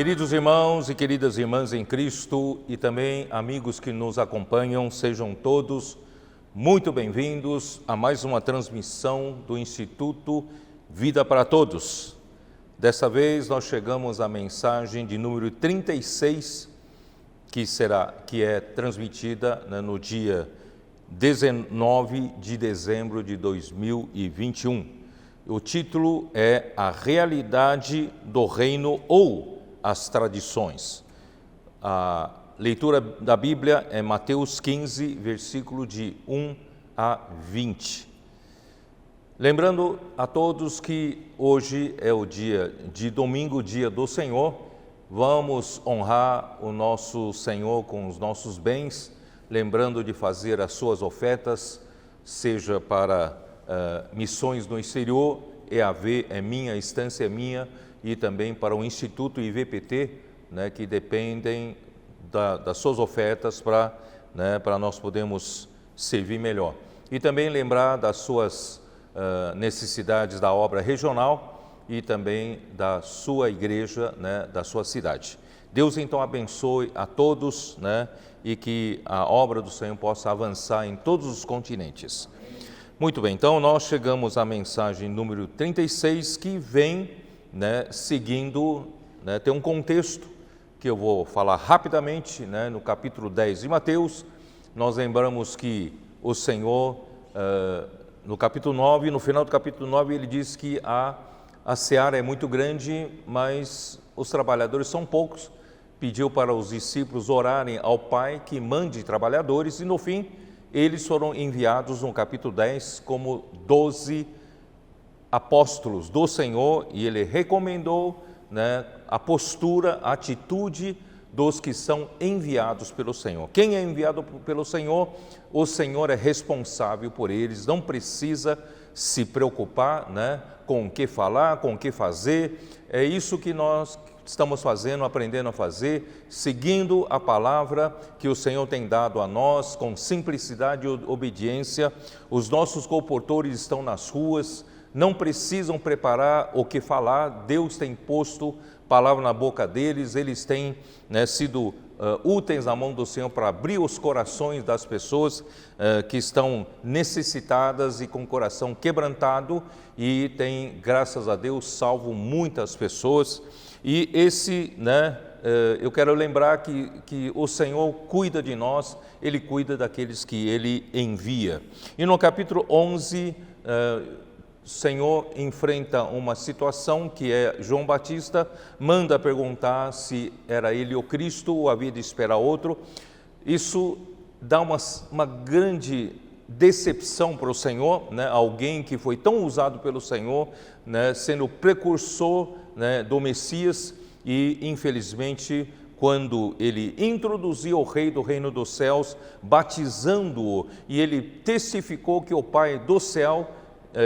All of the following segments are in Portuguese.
Queridos irmãos e queridas irmãs em Cristo e também amigos que nos acompanham, sejam todos muito bem-vindos a mais uma transmissão do Instituto Vida para Todos. Dessa vez nós chegamos à mensagem de número 36, que é transmitida no dia 19 de dezembro de 2021. O título é A Realidade do Reino ou as Tradições. A leitura da Bíblia é Mateus 15, versículo de 1 a 20. Lembrando a todos que hoje é o dia de domingo, dia do Senhor, vamos honrar o nosso Senhor com os nossos bens, lembrando de fazer as suas ofertas, seja para missões no exterior, EAV é minha, Estância é minha, e também para o Instituto IVPT, que dependem das suas ofertas para nós podermos servir melhor. E também lembrar das suas necessidades da obra regional e também da sua igreja, da sua cidade. Deus então abençoe a todos, e que a obra do Senhor possa avançar em todos os continentes. Muito bem, então nós chegamos à mensagem número 36, que vem seguindo, tem um contexto que eu vou falar rapidamente, no capítulo 10 de Mateus. Nós lembramos que o Senhor, no capítulo 9, no final do capítulo 9, ele diz que a seara é muito grande, mas os trabalhadores são poucos. Pediu para os discípulos orarem ao Pai que mande trabalhadores, e no fim eles foram enviados no capítulo 10 como 12 apóstolos do Senhor, e ele recomendou a postura, a atitude dos que são enviados pelo Senhor. Quem é enviado pelo Senhor, o Senhor é responsável por eles, não precisa se preocupar com o que falar, com o que fazer. É isso que nós estamos fazendo, aprendendo a fazer, seguindo a palavra que o Senhor tem dado a nós, com simplicidade e obediência. Os nossos colportores estão nas ruas, não precisam preparar o que falar, Deus tem posto palavra na boca deles, eles têm sido úteis na mão do Senhor para abrir os corações das pessoas que estão necessitadas e com o coração quebrantado, e tem, graças a Deus, salvo muitas pessoas. E eu quero lembrar que o Senhor cuida de nós, Ele cuida daqueles que Ele envia. E no capítulo 11, o Senhor enfrenta uma situação que é João Batista, manda perguntar se era ele o Cristo ou havia de esperar outro. Isso dá uma grande decepção para o Senhor, alguém que foi tão usado pelo Senhor, sendo precursor do Messias, e infelizmente quando ele introduziu o Rei do Reino dos Céus, batizando-o, e ele testificou que o Pai do céu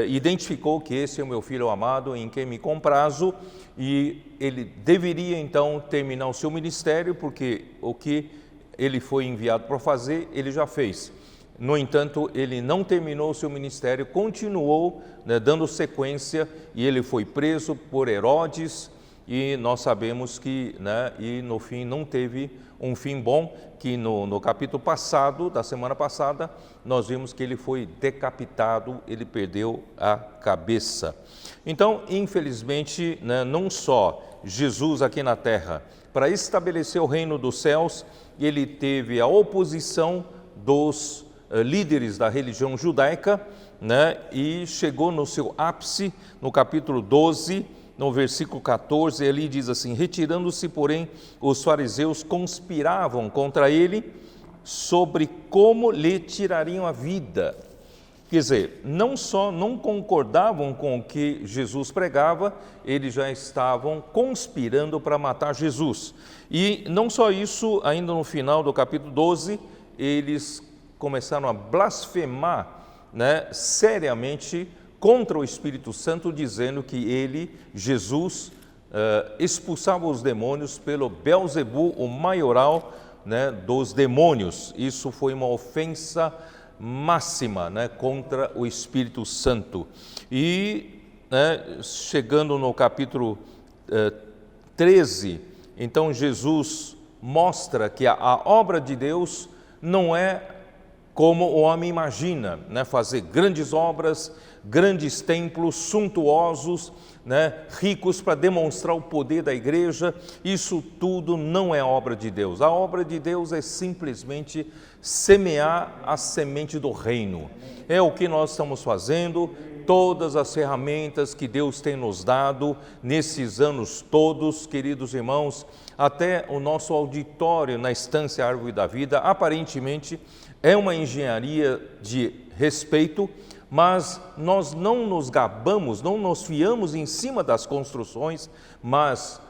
identificou que esse é o meu filho amado, em quem me comprazo, e ele deveria então terminar o seu ministério, porque o que ele foi enviado para fazer, ele já fez. No entanto, ele não terminou o seu ministério, continuou dando sequência, e ele foi preso por Herodes, e nós sabemos que, e no fim não teve um fim bom, que no capítulo passado, da semana passada, nós vimos que ele foi decapitado, ele perdeu a cabeça. Então, infelizmente, não só Jesus aqui na terra, para estabelecer o reino dos céus, ele teve a oposição dos líderes da religião judaica, e chegou no seu ápice no capítulo 12, no versículo 14, ele diz assim: retirando-se, porém, os fariseus conspiravam contra ele sobre como lhe tirariam a vida. Quer dizer, não só não concordavam com o que Jesus pregava, eles já estavam conspirando para matar Jesus. E não só isso, ainda no final do capítulo 12, eles começaram a blasfemar seriamente contra o Espírito Santo, dizendo que ele, Jesus, expulsava os demônios pelo Belzebu, o maioral dos demônios. Isso foi uma ofensa máxima contra o Espírito Santo. E chegando no capítulo 13, então Jesus mostra que a obra de Deus não é como o homem imagina, né? Fazer grandes obras, grandes templos suntuosos, né? Ricos para demonstrar o poder da igreja. Isso tudo não é obra de Deus. A obra de Deus é simplesmente semear a semente do reino. É o que nós estamos fazendo. Todas as ferramentas que Deus tem nos dado nesses anos todos, queridos irmãos, até o nosso auditório na Estância Árvore da Vida, aparentemente é uma engenharia de respeito, mas nós não nos gabamos, não nos fiamos em cima das construções, mas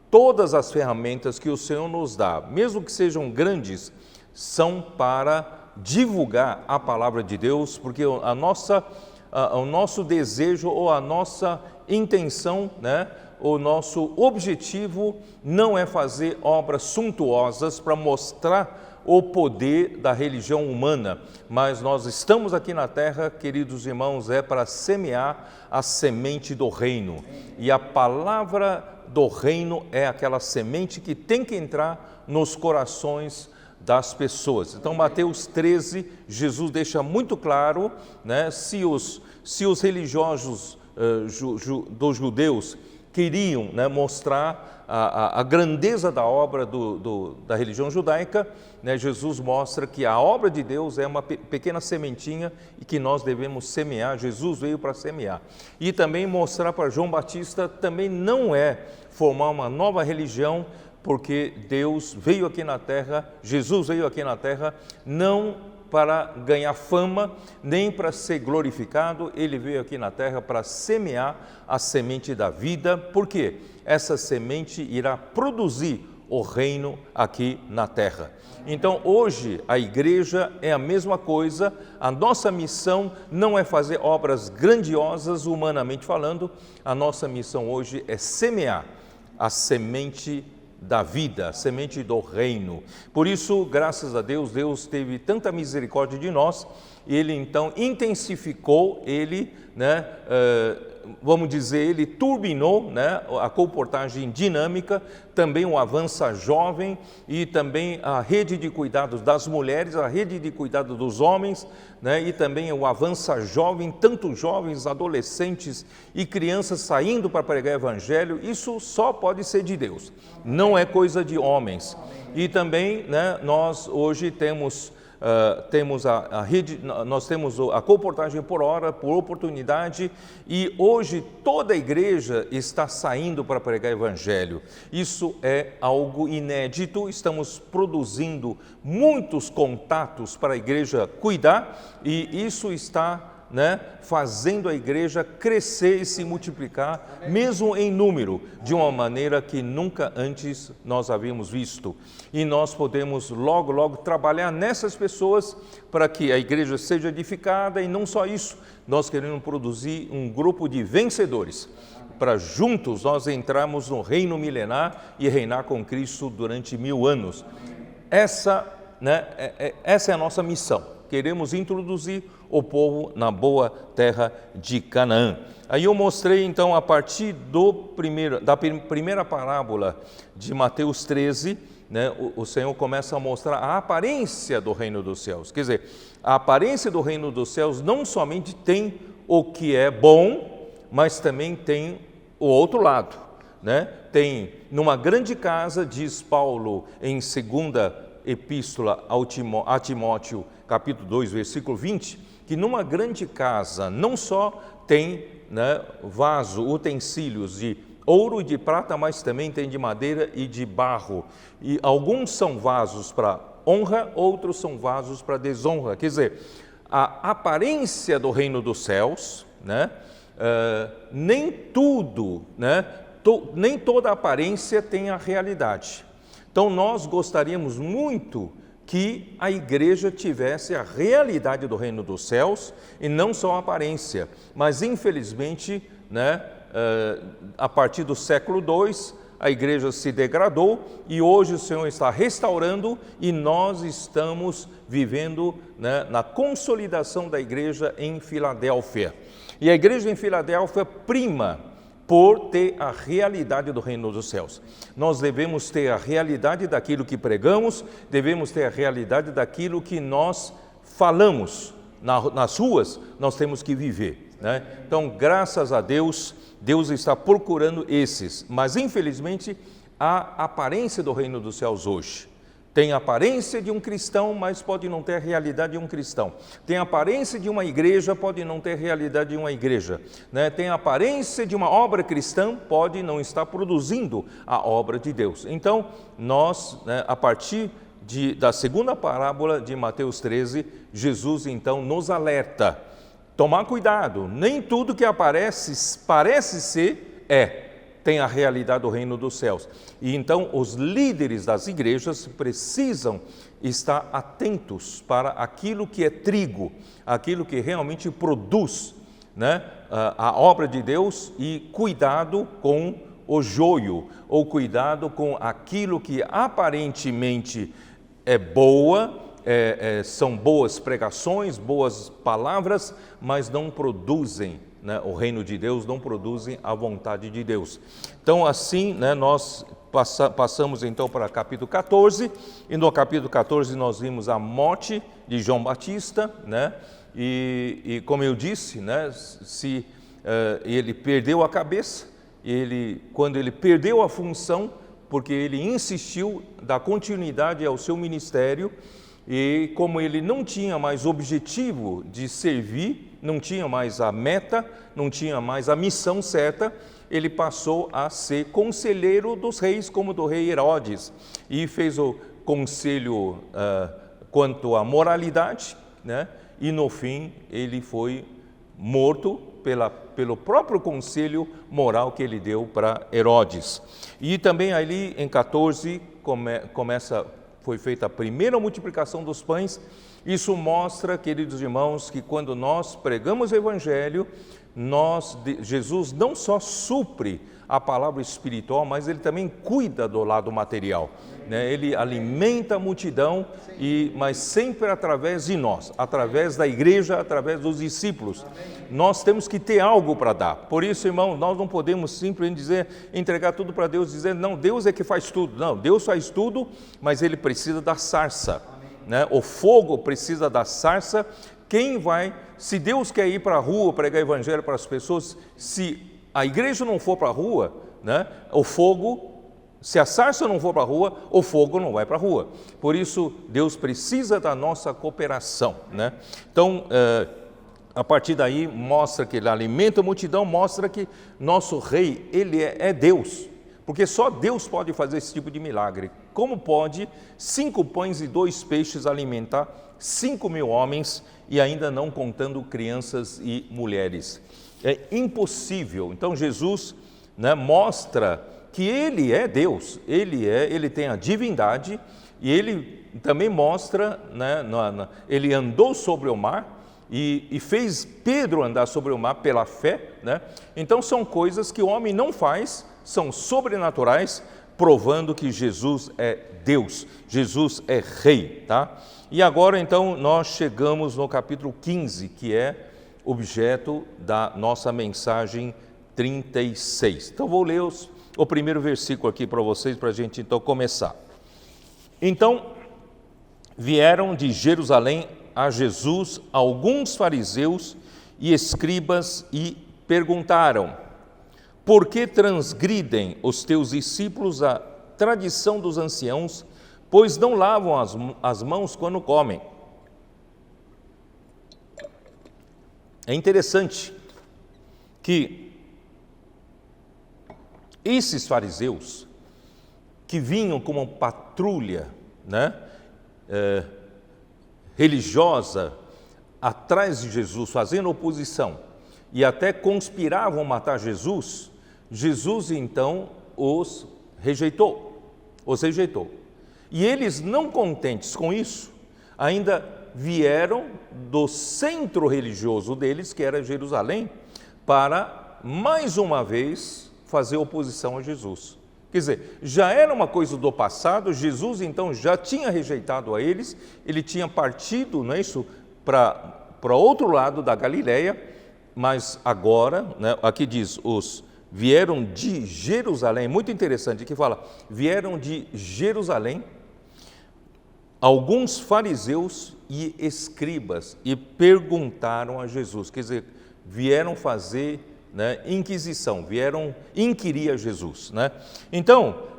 todas as ferramentas que o Senhor nos dá, mesmo que sejam grandes, são para divulgar a palavra de Deus, porque o nosso desejo ou a nossa intenção, né, o nosso objetivo não é fazer obras suntuosas para mostrar o poder da religião humana, mas nós estamos aqui na terra, queridos irmãos, é para semear a semente do reino. E a palavra do reino é aquela semente que tem que entrar nos corações das pessoas. Então, Mateus 13, Jesus deixa muito claro, né, se os religiosos dos judeus queriam, né, mostrar a grandeza da obra da religião judaica, né, Jesus mostra que a obra de Deus é uma pequena sementinha e que nós devemos semear. Jesus veio para semear. E também mostrar para João Batista também não é formar uma nova religião, porque Deus veio aqui na terra, Jesus veio aqui na terra, não para ganhar fama, nem para ser glorificado, ele veio aqui na terra para semear a semente da vida, porque essa semente irá produzir o reino aqui na terra. Então, hoje, a igreja é a mesma coisa, a nossa missão não é fazer obras grandiosas, humanamente falando, a nossa missão hoje é semear a semente da vida, a semente do reino. Por isso, graças a Deus, Deus teve tanta misericórdia de nós, ele então intensificou, ele, né, vamos dizer, ele turbinou, né, a comportagem dinâmica, também o Avança Jovem e também a rede de cuidados das mulheres, a rede de cuidado dos homens, né, e também o Avança Jovem, tanto jovens, adolescentes e crianças saindo para pregar o evangelho. Isso só pode ser de Deus, não é coisa de homens. E também, né, nós hoje temos a rede, nós temos a comportagem por hora, por oportunidade, e hoje toda a igreja está saindo para pregar evangelho. Isso é algo inédito, estamos produzindo muitos contatos para a igreja cuidar, e isso está, né, fazendo a igreja crescer e se multiplicar, mesmo em número, de uma maneira que nunca antes nós havíamos visto. E nós podemos logo, logo trabalhar nessas pessoas para que a igreja seja edificada, e não só isso, nós queremos produzir um grupo de vencedores, para juntos nós entrarmos no reino milenar e reinar com Cristo durante 1000 anos. Essa é a nossa missão. Queremos introduzir o povo na boa terra de Canaã. Aí eu mostrei então a partir da primeira parábola de Mateus 13, né, o Senhor começa a mostrar a aparência do reino dos céus. Quer dizer, a aparência do reino dos céus não somente tem o que é bom, mas também tem o outro lado, né? Tem numa grande casa, diz Paulo em 2ª Epístola a Timóteo, capítulo 2, versículo 20, que numa grande casa não só tem, né, vaso, utensílios de ouro e de prata, mas também tem de madeira e de barro. E alguns são vasos para honra, outros são vasos para desonra. Quer dizer, a aparência do reino dos céus, né, nem tudo, né, nem toda aparência tem a realidade. Então, nós gostaríamos muito que a igreja tivesse a realidade do reino dos céus e não só a aparência. Mas, infelizmente, né, a partir do século II, a igreja se degradou e hoje o Senhor está restaurando e nós estamos vivendo, né, na consolidação da igreja em Filadélfia. E a igreja em Filadélfia prima por ter a realidade do reino dos céus. Nós devemos ter a realidade daquilo que pregamos, devemos ter a realidade daquilo que nós falamos. Nas ruas, nós temos que viver, né? Então, graças a Deus, Deus está procurando esses, mas infelizmente há aparência do reino dos céus hoje. Tem a aparência de um cristão, mas pode não ter a realidade de um cristão. Tem a aparência de uma igreja, pode não ter a realidade de uma igreja, né? Tem a aparência de uma obra cristã, pode não estar produzindo a obra de Deus. Então, nós, né, a partir da segunda parábola de Mateus 13, Jesus então nos alerta. Tomar cuidado, nem tudo que aparece, parece ser, tem a realidade do reino dos céus. E então os líderes das igrejas precisam estar atentos para aquilo que é trigo, aquilo que realmente produz, né, a obra de Deus, e cuidado com o joio, ou cuidado com aquilo que aparentemente é boa, são boas pregações, boas palavras, mas não produzem, né, o reino de Deus, não produzem a vontade de Deus. Então assim, né, nós passamos então para capítulo 14, e no capítulo 14 nós vimos a morte de João Batista, né, e como eu disse, né, ele perdeu a cabeça, quando ele perdeu a função, porque ele insistiu dar continuidade ao seu ministério, e como ele não tinha mais objetivo de servir, não tinha mais a meta, não tinha mais a missão certa, ele passou a ser conselheiro dos reis, como do rei Herodes, e fez o conselho quanto à moralidade, né? E no fim ele foi morto pelo próprio conselho moral que ele deu para Herodes. E também ali em 14 foi feita a primeira multiplicação dos pães. Isso mostra, queridos irmãos, que quando nós pregamos o Evangelho, Jesus não só supre a palavra espiritual, mas ele também cuida do lado material, né? Ele alimenta a multidão, mas sempre através de nós, através da igreja, através dos discípulos. Nós temos que ter algo para dar. Por isso, irmão, nós não podemos simplesmente entregar tudo para Deus, dizer, não, Deus é que faz tudo. Não, Deus faz tudo, mas ele precisa da sarça, né? O fogo precisa da sarça. Se Deus quer ir para a rua pregar evangelho para as pessoas, se a igreja não for para a rua, né, se a sarça não for para a rua, o fogo não vai para a rua. Por isso, Deus precisa da nossa cooperação, né? Então, a partir daí, mostra que ele alimenta a multidão, mostra que nosso rei, ele é Deus, porque só Deus pode fazer esse tipo de milagre. Como pode 5 pães e 2 peixes alimentar 5.000 homens, e ainda não contando crianças e mulheres? É impossível. Então Jesus, né, mostra que ele é Deus, ele tem a divindade, e ele também mostra, né, ele andou sobre o mar e fez Pedro andar sobre o mar pela fé, né? Então são coisas que o homem não faz, são sobrenaturais, provando que Jesus é Deus, Jesus é rei, tá? E agora então nós chegamos no capítulo 15, que é objeto da nossa mensagem 36. Então vou ler o primeiro versículo aqui para vocês, para a gente então começar. Então vieram de Jerusalém a Jesus alguns fariseus e escribas e perguntaram: por que transgridem os teus discípulos a tradição dos anciãos, pois não lavam as mãos quando comem? É interessante que esses fariseus, que vinham como uma patrulha, né, religiosa atrás de Jesus, fazendo oposição, e até conspiravam matar Jesus, Jesus então os rejeitou. E eles, não contentes com isso, ainda vieram do centro religioso deles, que era Jerusalém, para mais uma vez fazer oposição a Jesus. Quer dizer, já era uma coisa do passado, Jesus então já tinha rejeitado a eles, ele tinha partido, não é isso, para outro lado da Galileia, mas agora, né, aqui diz, os vieram de Jerusalém, muito interessante, aqui fala, vieram de Jerusalém, alguns fariseus e escribas, e perguntaram a Jesus, quer dizer, vieram fazer, né, inquisição, vieram inquirir a Jesus, né? Então,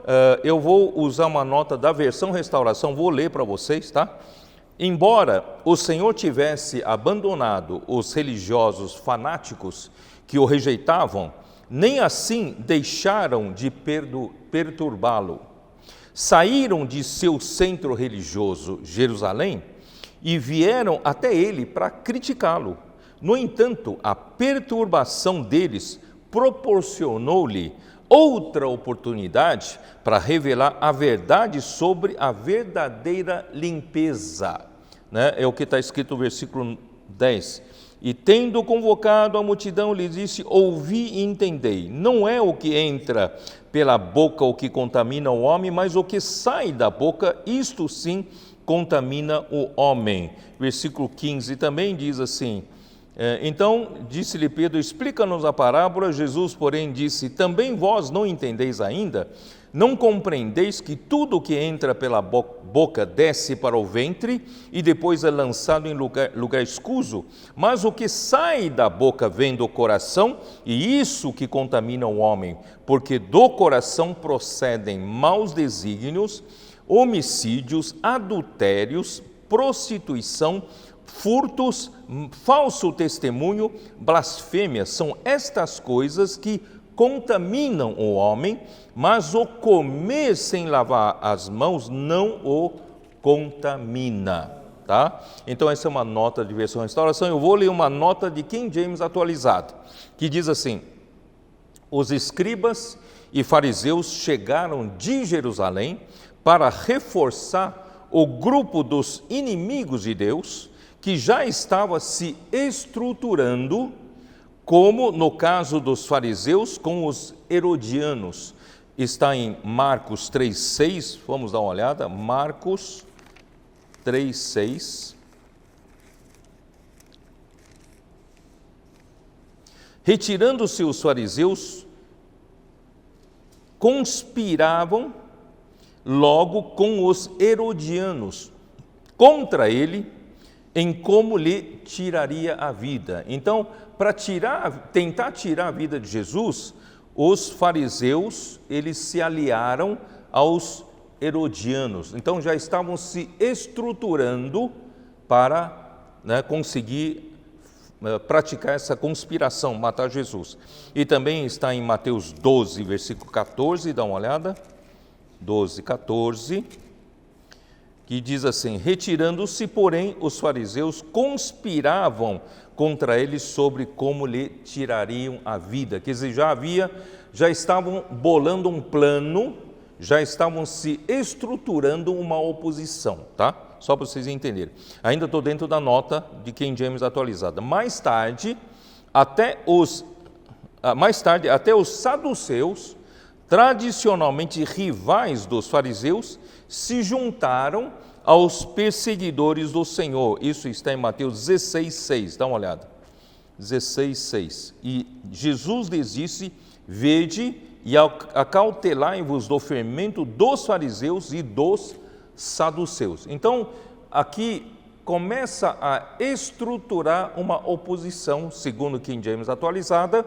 eu vou usar uma nota da versão Restauração, vou ler para vocês, tá? Embora o Senhor tivesse abandonado os religiosos fanáticos que o rejeitavam, nem assim deixaram de perturbá-lo. Saíram de seu centro religioso, Jerusalém, e vieram até ele para criticá-lo. No entanto, a perturbação deles proporcionou-lhe outra oportunidade para revelar a verdade sobre a verdadeira limpeza, né? É o que está escrito no versículo 10. E tendo convocado a multidão, lhe disse, ouvi e entendei, não é o que entra pela boca o que contamina o homem, mas o que sai da boca, isto sim contamina o homem. Versículo 15 também diz assim, então disse-lhe Pedro, explica-nos a parábola. Jesus, porém, disse, também vós não entendeis ainda? Não compreendeis que tudo o que entra pela boca desce para o ventre e depois é lançado em lugar escuso? Mas o que sai da boca vem do coração, e isso que contamina o homem, porque do coração procedem maus desígnios, homicídios, adultérios, prostituição, furtos, falso testemunho, blasfêmias. São estas coisas que contaminam o homem, mas o comer sem lavar as mãos não o contamina, tá? Então essa é uma nota de versão Restauração. Eu vou ler uma nota de King James atualizado, que diz assim, os escribas e fariseus chegaram de Jerusalém para reforçar o grupo dos inimigos de Deus, que já estava se estruturando, como no caso dos fariseus com os herodianos. Está em Marcos 3,6, vamos dar uma olhada, Marcos 3,6. Retirando-se os fariseus, conspiravam logo com os herodianos contra ele, em como lhe tiraria a vida. Então, para tentar tirar a vida de Jesus, os fariseus, eles se aliaram aos herodianos. Então, já estavam se estruturando para, né, conseguir praticar essa conspiração, matar Jesus. E também está em Mateus 12, versículo 14, dá uma olhada, 12, 14, que diz assim, retirando-se, porém, os fariseus conspiravam contra ele sobre como lhe tirariam a vida. Quer dizer, já estavam bolando um plano, já estavam se estruturando uma oposição, tá? Só para vocês entenderem. Ainda estou dentro da nota de King James atualizada. Mais tarde, até os saduceus, tradicionalmente rivais dos fariseus, se juntaram aos perseguidores do Senhor. Isso está em Mateus 16,6, dá uma olhada. 16,6. E Jesus lhes disse, vede e acautelai-vos do fermento dos fariseus e dos saduceus. Então, aqui começa a estruturar uma oposição, segundo King James atualizada,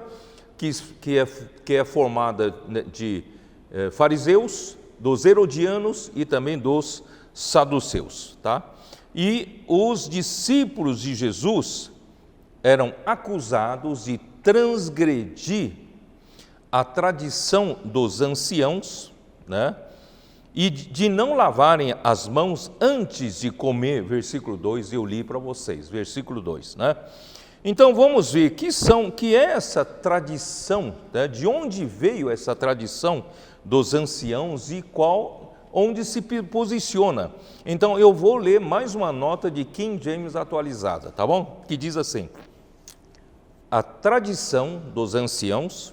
que é formada de fariseus, dos herodianos e também dos saduceus, tá? E os discípulos de Jesus eram acusados de transgredir a tradição dos anciãos, né? E de não lavarem as mãos antes de comer, versículo 2, eu li para vocês, versículo 2, né? Então vamos ver que é essa tradição, né? De onde veio essa tradição dos anciãos e onde se posiciona. Então eu vou ler mais uma nota de King James atualizada, tá bom? Que diz assim, a tradição dos anciãos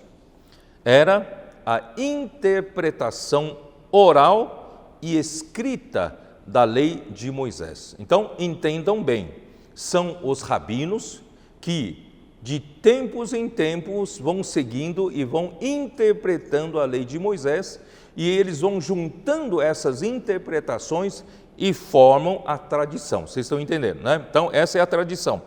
era a interpretação oral e escrita da lei de Moisés. Então entendam bem, são os rabinos que de tempos em tempos, vão seguindo e vão interpretando a lei de Moisés, e eles vão juntando essas interpretações e formam a tradição. Vocês estão entendendo, né? Então, essa é a tradição.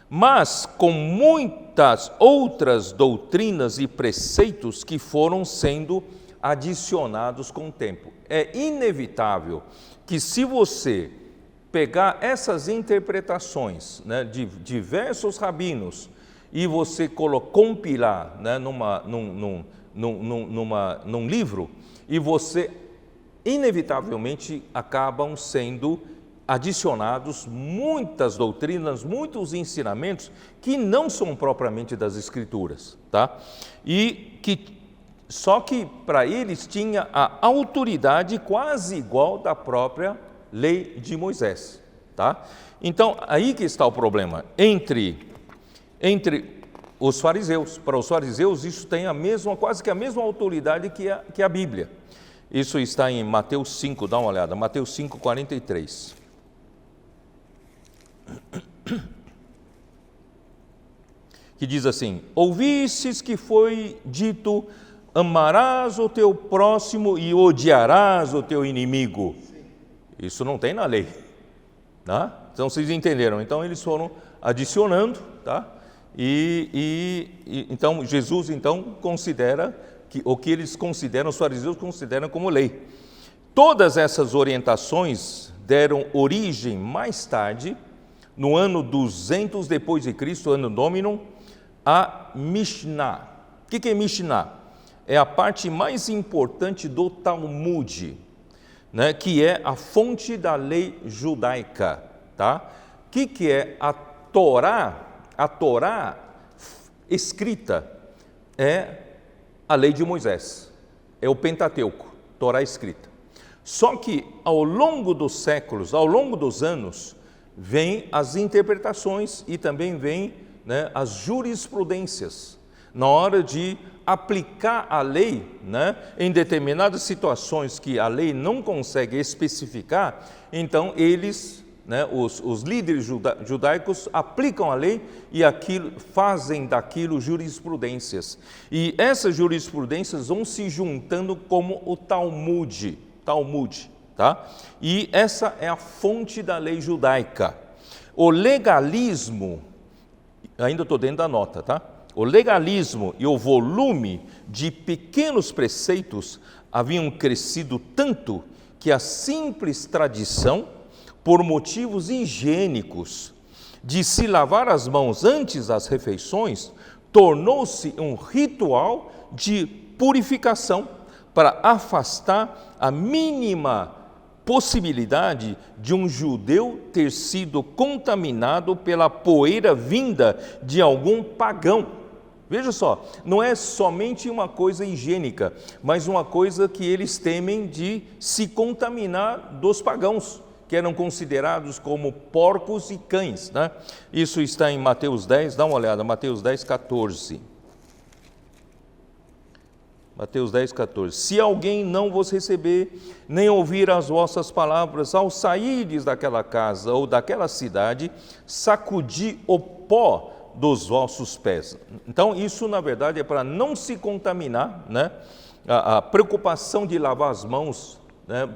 Mas com muitas outras doutrinas e preceitos que foram sendo adicionados com o tempo. É inevitável que, se você pegar essas interpretações, né, de diversos rabinos e você compilar, né, num livro, e você inevitavelmente acabam sendo adicionados muitas doutrinas, muitos ensinamentos que não são propriamente das Escrituras, tá? Só que para eles tinha a autoridade quase igual da própria lei de Moisés, tá? Então, aí que está o problema, entre os fariseus. Para os fariseus isso tem quase que a mesma autoridade que a Bíblia. Isso está em Mateus 5, dá uma olhada, Mateus 5, 43. Que diz assim: ouvistes que foi dito, amarás o teu próximo e odiarás o teu inimigo. Isso não tem na lei, tá? Então vocês entenderam, então eles foram adicionando, tá? Então Jesus considera que o que eles consideram, os fariseus consideram como lei. Todas essas orientações deram origem mais tarde, no ano 200 depois de Cristo, ano Domini, a Mishnah. O que é Mishnah? É a parte mais importante do Talmud, né, que é a fonte da lei judaica, tá? O que é a Torá? A Torá escrita é a lei de Moisés, é o Pentateuco, Torá escrita. Só que ao longo dos séculos, ao longo dos anos, vêm as interpretações e também vêm, né, as jurisprudências, na hora de aplicar a lei, né, em determinadas situações que a lei não consegue especificar, então eles, né, os líderes judaicos aplicam a lei e fazem daquilo jurisprudências. E essas jurisprudências vão se juntando como o Talmud, tá? E essa é a fonte da lei judaica. O legalismo, ainda estou dentro da nota, tá? O legalismo e o volume de pequenos preceitos haviam crescido tanto que a simples tradição, por motivos higiênicos, de se lavar as mãos antes das refeições, tornou-se um ritual de purificação para afastar a mínima possibilidade de um judeu ter sido contaminado pela poeira vinda de algum pagão. Veja só, não é somente uma coisa higiênica, mas uma coisa que eles temem de se contaminar dos pagãos, que eram considerados como porcos e cães, né? Isso está em Mateus 10, dá uma olhada, Mateus 10, 14. Mateus 10, 14. Se alguém não vos receber, nem ouvir as vossas palavras, ao saíres daquela casa ou daquela cidade, sacudi o pó dos vossos pés. Então, isso na verdade é para não se contaminar, né? A preocupação de lavar as mãos, né,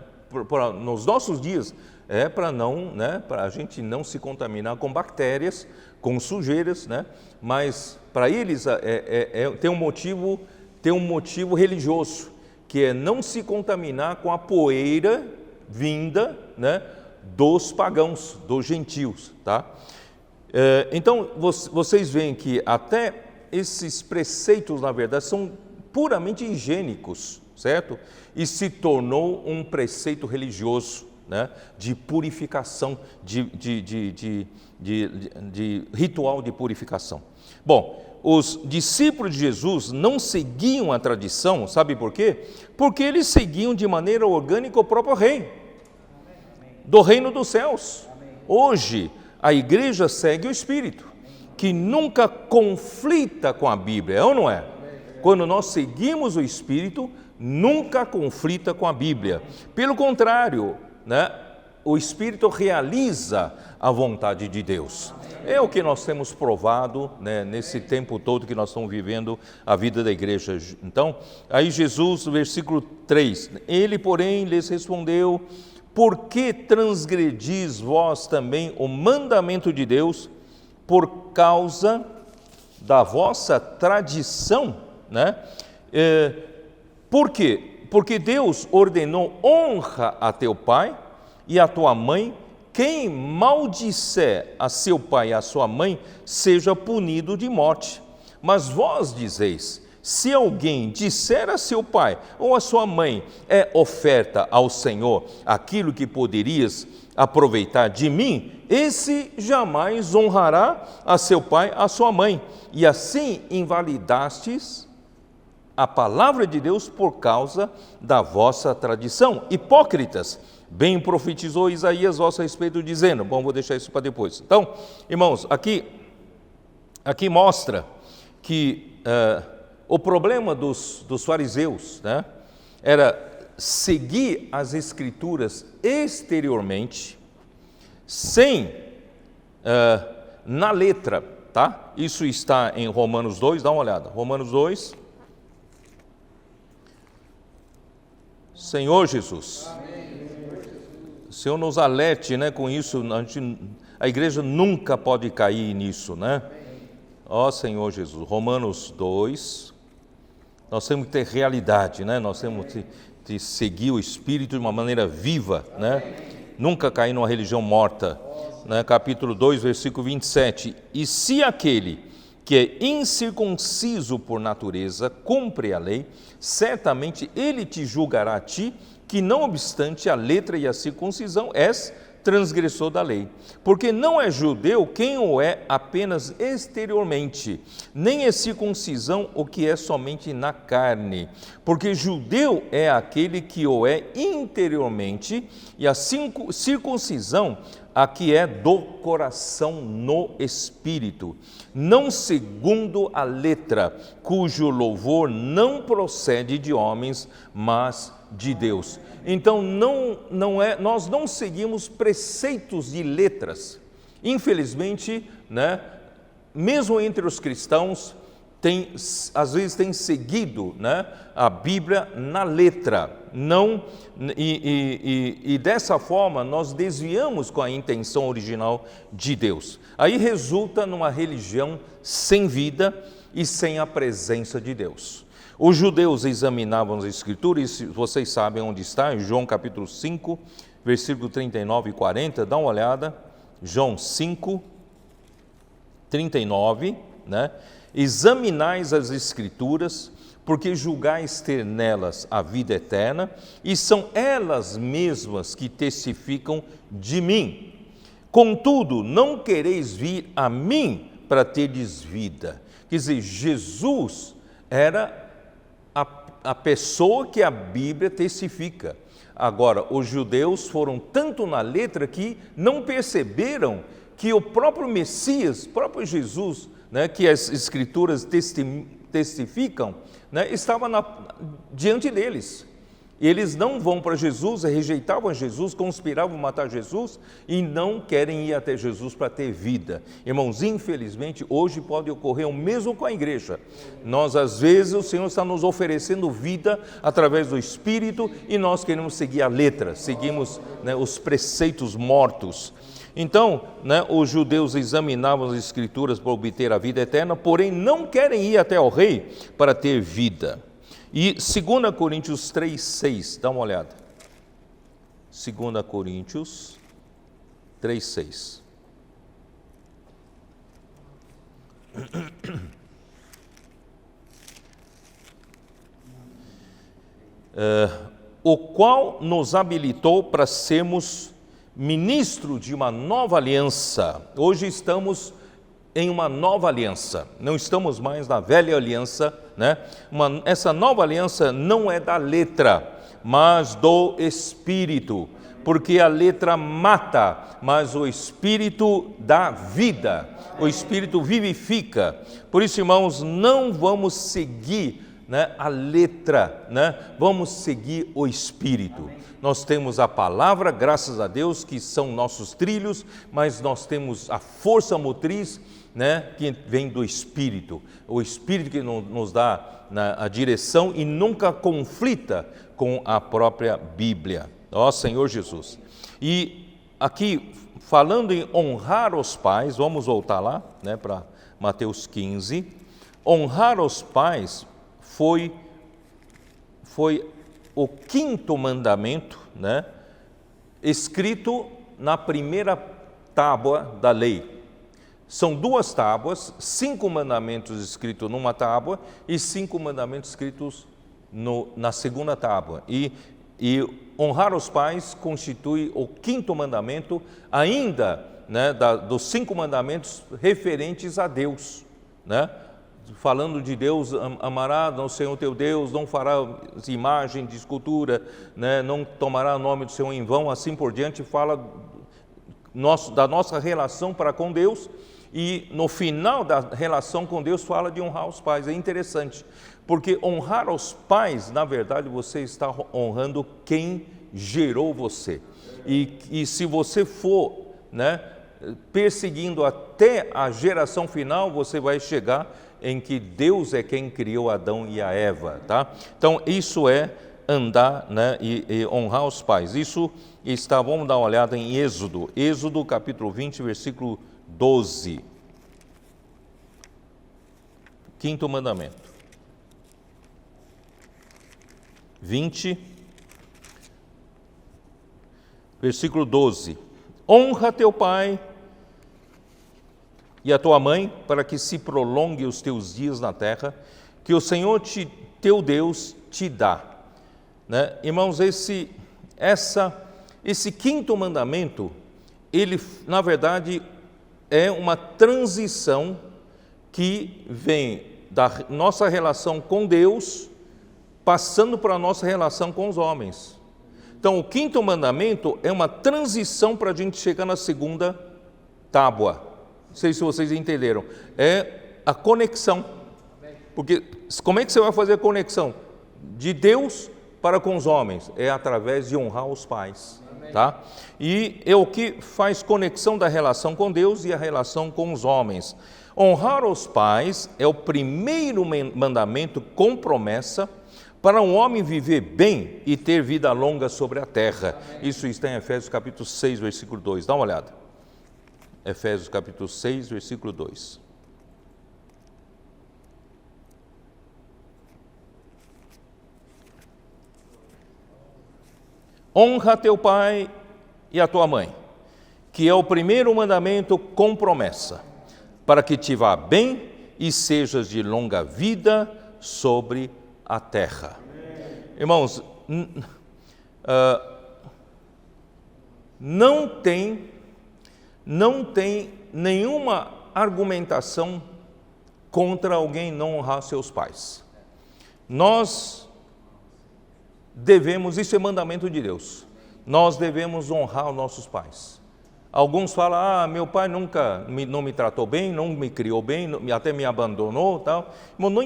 nos nossos dias, é para não, né, para a gente não se contaminar com bactérias, com sujeiras, né? Mas para eles tem um motivo religioso, que é não se contaminar com a poeira vinda, né, dos pagãos, dos gentios, tá? Então vocês veem que até esses preceitos, na verdade, são puramente higiênicos, certo? E se tornou um preceito religioso, né, de purificação, de ritual de purificação. Bom, os discípulos de Jesus não seguiam a tradição, sabe por quê? Porque eles seguiam de maneira orgânica o próprio rei, do reino dos céus. Hoje, a igreja segue o Espírito, que nunca conflita com a Bíblia, é ou não é? Quando nós seguimos o Espírito, nunca conflita com a Bíblia. Pelo contrário, né, o Espírito realiza a vontade de Deus. É o que nós temos provado, né, nesse tempo todo que nós estamos vivendo a vida da igreja. Então, aí Jesus, versículo 3, ele, porém, lhes respondeu: por que transgredis vós também o mandamento de Deus por causa da vossa tradição? Né? Por quê? Porque Deus ordenou: honra a teu pai e a tua mãe. Quem maldisser a seu pai e a sua mãe, seja punido de morte. Mas vós dizeis: se alguém disser a seu pai ou a sua mãe, é oferta ao Senhor aquilo que poderias aproveitar de mim, esse jamais honrará a seu pai, a sua mãe. E assim invalidastes a palavra de Deus por causa da vossa tradição. Hipócritas, bem profetizou Isaías a vosso respeito, dizendo... Bom, vou deixar isso para depois. Então, irmãos, aqui mostra que o problema dos fariseus, né, era seguir as Escrituras exteriormente, sem, na letra, tá? Isso está em Romanos 2, dá uma olhada. Romanos 2. Senhor Jesus. Amém. O Senhor nos alerte, né, com isso. A igreja nunca pode cair nisso, né? Ó Senhor Jesus. Romanos 2. Nós temos que ter realidade, né? Nós temos que seguir o Espírito de uma maneira viva, né? Nunca cair numa religião morta, né? Capítulo 2, versículo 27. E se aquele que é incircunciso por natureza cumpre a lei, certamente ele te julgará a ti, que não obstante a letra e a circuncisão és transgressor da lei. Porque não é judeu quem o é apenas exteriormente, nem é circuncisão o que é somente na carne. Porque judeu é aquele que o é interiormente, e a circuncisão a que é do coração no espírito, não segundo a letra, cujo louvor não procede de homens, mas de Deus. Então nós não seguimos preceitos de letras. Infelizmente, né, mesmo entre os cristãos, às vezes tem seguido, né, a Bíblia na letra, e dessa forma nós desviamos com a intenção original de Deus. Aí resulta numa religião sem vida e sem a presença de Deus. Os judeus examinavam as Escrituras, e vocês sabem onde está, em João capítulo 5, versículo 39 e 40, dá uma olhada, João 5, 39, né? Examinais as Escrituras, porque julgais ter nelas a vida eterna, e são elas mesmas que testificam de mim. Contudo, não quereis vir a mim para terdes vida. Quer dizer, Jesus era a pessoa que a Bíblia testifica. Agora, os judeus foram tanto na letra que não perceberam que o próprio Messias, próprio Jesus, né, que as Escrituras testificam, né, estava diante deles. Eles não vão para Jesus, rejeitavam Jesus, conspiravam matar Jesus e não querem ir até Jesus para ter vida. Irmãos, infelizmente, hoje pode ocorrer o mesmo com a igreja. Nós, às vezes, o Senhor está nos oferecendo vida através do Espírito e nós queremos seguir a letra, seguimos, né, os preceitos mortos. Então, né, os judeus examinavam as Escrituras para obter a vida eterna, porém não querem ir até ao rei para ter vida. E 2 Coríntios 3, 6, dá uma olhada. 2 Coríntios 3, 6. O qual nos habilitou para sermos ministro de uma nova aliança. Hoje estamos em uma nova aliança, não estamos mais na velha aliança, né? Essa nova aliança não é da letra, mas do Espírito, porque a letra mata, mas o Espírito dá vida, o Espírito vivifica. Por isso, irmãos, não vamos seguir né, a letra, né? Vamos seguir o Espírito. Nós temos a palavra, graças a Deus, que são nossos trilhos, mas nós temos a força motriz, né, que vem do Espírito. O Espírito que nos dá a direção e nunca conflita com a própria Bíblia. Ó Senhor Jesus. E aqui, falando em honrar os pais, vamos voltar lá, né, para Mateus 15. Honrar os pais foi o quinto mandamento, né, escrito na primeira tábua da lei. São 2 tábuas, 5 mandamentos escritos numa tábua e 5 mandamentos escritos na segunda tábua. E honrar os pais constitui o quinto mandamento, ainda, né, dos 5 mandamentos referentes a Deus, né? Falando de Deus, amará o Senhor teu Deus, não fará imagem de escultura, né, não tomará o nome do Senhor em vão, assim por diante, fala da nossa relação para com Deus, e no final da relação com Deus fala de honrar os pais. É interessante, porque honrar os pais, na verdade, você está honrando quem gerou você, e se você for, né, perseguindo até a geração final, você vai chegar em que Deus é quem criou Adão e a Eva, tá? Então, isso é andar, né, e honrar os pais. Isso está, vamos dar uma olhada em Êxodo capítulo 20, versículo 12. Quinto mandamento. 20, versículo 12. Honra teu pai e a tua mãe, para que se prolongue os teus dias na terra, que o Senhor teu Deus te dá. Né? Irmãos, esse quinto mandamento, ele, na verdade, é uma transição que vem da nossa relação com Deus, passando para a nossa relação com os homens. Então, o quinto mandamento é uma transição para a gente chegar na segunda tábua. Não sei se vocês entenderam. É a conexão. Porque como é que você vai fazer a conexão? De Deus para com os homens. É através de honrar os pais. Tá? E é o que faz conexão da relação com Deus e a relação com os homens. Honrar os pais é o primeiro mandamento com promessa para um homem viver bem e ter vida longa sobre a terra. Isso está em Efésios capítulo 6, versículo 2. Dá uma olhada. Efésios capítulo 6, versículo 2. Honra teu pai e a tua mãe, que é o primeiro mandamento com promessa, para que te vá bem e sejas de longa vida sobre a terra. Irmãos, não tem nenhuma argumentação contra alguém não honrar seus pais. Nós devemos, isso é mandamento de Deus, nós devemos honrar os nossos pais. Alguns falam, meu pai nunca não me tratou bem, não me criou bem, até me abandonou, tal. Mas não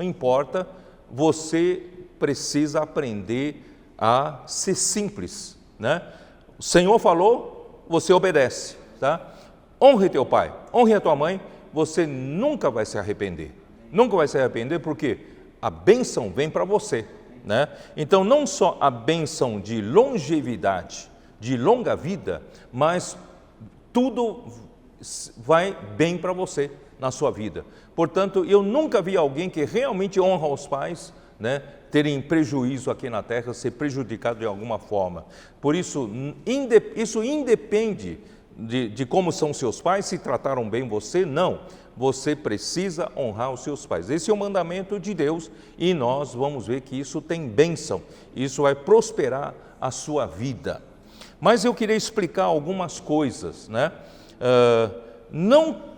importa, você precisa aprender a ser simples, né? O Senhor falou, você obedece, tá? Honre teu pai, honre a tua mãe, você nunca vai se arrepender. Nunca vai se arrepender porque a bênção vem para você, né? Então, não só a bênção de longevidade, de longa vida, mas tudo vai bem para você na sua vida. Portanto, eu nunca vi alguém que realmente honra os pais, né, terem prejuízo aqui na terra, ser prejudicado de alguma forma. Por isso, isso independe de como são seus pais, se trataram bem você, não. Você precisa honrar os seus pais. Esse é o mandamento de Deus e nós vamos ver que isso tem bênção. Isso vai prosperar a sua vida. Mas eu queria explicar algumas coisas, né?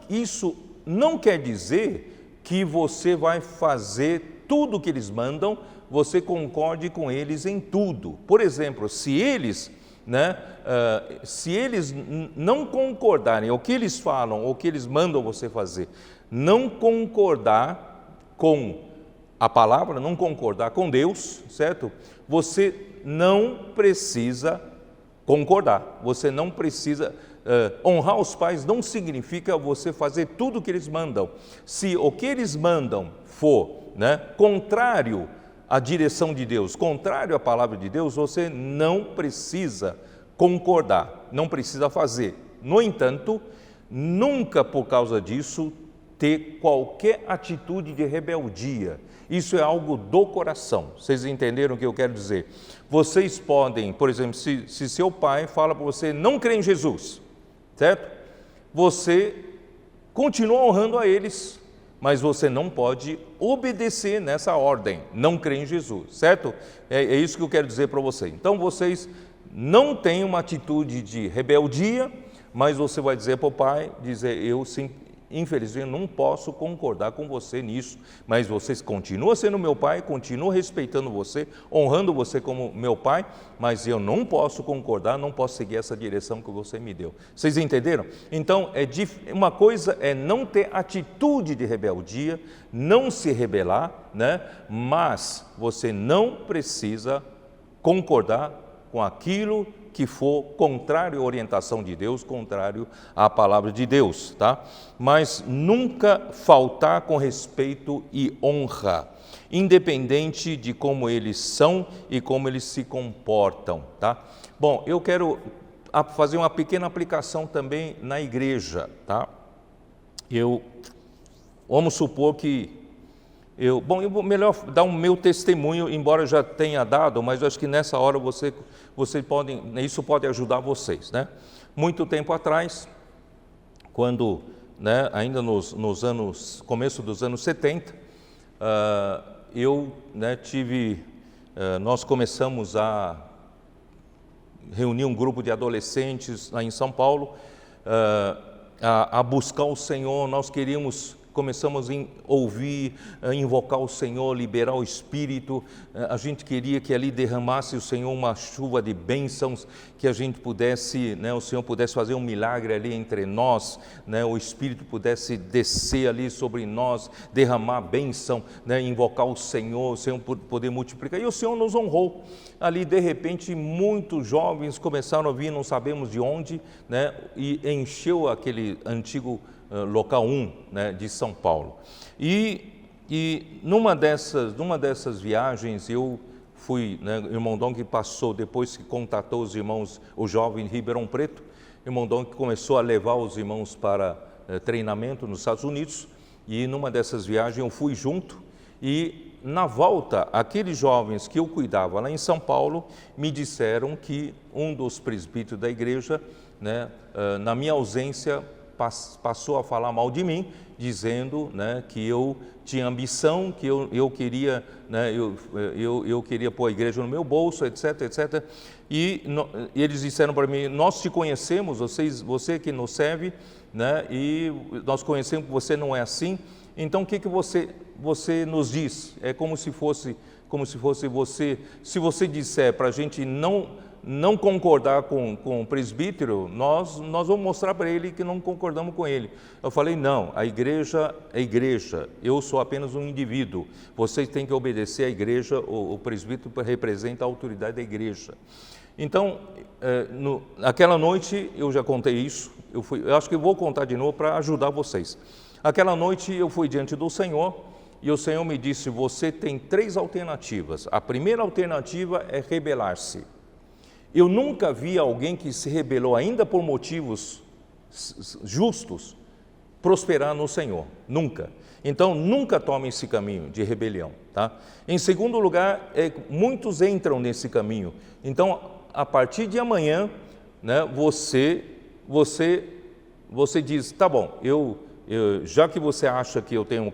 Isso não quer dizer que você vai fazer tudo o que eles mandam, você concorde com eles em tudo. Por exemplo, se eles não concordarem, o que eles falam, o que eles mandam você fazer, não concordar com a palavra, não concordar com Deus, certo? Você não precisa concordar, você não precisa honrar os pais não significa você fazer tudo o que eles mandam. Se o que eles mandam for, né, contrário à direção de Deus, contrário à palavra de Deus, você não precisa concordar, não precisa fazer. No entanto, nunca por causa disso ter qualquer atitude de rebeldia. Isso é algo do coração. Vocês entenderam o que eu quero dizer? Vocês podem, por exemplo, se seu pai fala para você não crer em Jesus, certo? Você continua honrando a eles, mas você não pode obedecer nessa ordem, não crer em Jesus, certo? É isso que eu quero dizer para você. Então vocês não têm uma atitude de rebeldia, mas você vai dizer para o pai, dizer, eu sim, infelizmente não posso concordar com você nisso, mas você continua sendo meu pai, continua respeitando você, honrando você como meu pai, mas eu não posso concordar, não posso seguir essa direção que você me deu. Vocês entenderam? Então, uma coisa é não ter atitude de rebeldia, não se rebelar, né? Mas você não precisa concordar com aquilo que for contrário à orientação de Deus, contrário à palavra de Deus, tá? Mas nunca faltar com respeito e honra, independente de como eles são e como eles se comportam, tá? Bom, eu quero fazer uma pequena aplicação também na igreja, tá? Vamos supor que eu vou melhor dar o meu testemunho, embora eu já tenha dado, mas eu acho que nessa hora isso pode ajudar vocês, né? Muito tempo atrás, quando, né, ainda começo dos anos 70, nós começamos a reunir um grupo de adolescentes lá em São Paulo, a buscar o Senhor. Nós começamos a ouvir, a invocar o Senhor, liberar o Espírito. A gente queria que ali derramasse o Senhor uma chuva de bênçãos, que a gente pudesse, né, o Senhor pudesse fazer um milagre ali entre nós, né, o Espírito pudesse descer ali sobre nós, derramar bênção, né, invocar o Senhor poder multiplicar. E o Senhor nos honrou. Ali, de repente, muitos jovens começaram a vir, não sabemos de onde, né, e encheu aquele antigo local 1, né, de São Paulo. E numa dessas viagens eu fui, né, o irmão Dom que passou, depois que contatou os irmãos, o jovem de Ribeirão Preto, o irmão Dom que começou a levar os irmãos para treinamento nos Estados Unidos, e numa dessas viagens eu fui junto, e na volta, aqueles jovens que eu cuidava lá em São Paulo, me disseram que um dos presbíteros da igreja, né, na minha ausência, passou a falar mal de mim, dizendo, né, que eu tinha ambição, que eu queria, né, eu queria pôr a igreja no meu bolso, etc, etc. E eles disseram para mim, nós te conhecemos, você que nos serve, né, e nós conhecemos que você não é assim, então o que você nos diz? É como se fosse você, se você disser para a gente não concordar com o presbítero, nós vamos mostrar para ele que não concordamos com ele. Eu falei, não, a igreja é igreja, eu sou apenas um indivíduo, vocês têm que obedecer à igreja, o presbítero representa a autoridade da igreja. Então, naquela noite, eu já contei isso, eu acho que eu vou contar de novo para ajudar vocês. Aquela noite eu fui diante do Senhor, e o Senhor me disse, você tem 3 alternativas. A primeira alternativa é rebelar-se. Eu nunca vi alguém que se rebelou ainda por motivos justos prosperar no Senhor, nunca. Então, nunca tome esse caminho de rebelião, tá? Em segundo lugar, muitos entram nesse caminho. Então, a partir de amanhã, né, você diz, tá bom, já que você acha que eu tenho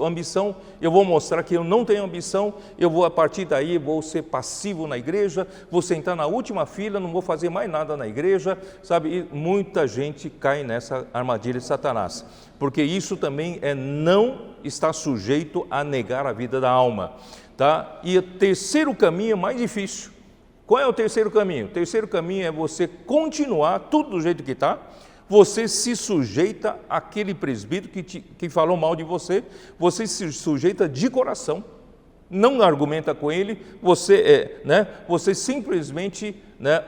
ambição, eu vou mostrar que eu não tenho ambição, eu vou a partir daí, vou ser passivo na igreja, vou sentar na última fila, não vou fazer mais nada na igreja, sabe? E muita gente cai nessa armadilha de Satanás, porque isso também não está sujeito a negar a vida da alma, tá? E o terceiro caminho é mais difícil. Qual é o terceiro caminho? O terceiro caminho é você continuar tudo do jeito que está. Você se sujeita àquele presbítero que falou mal de você, você se sujeita de coração, não argumenta com ele, você simplesmente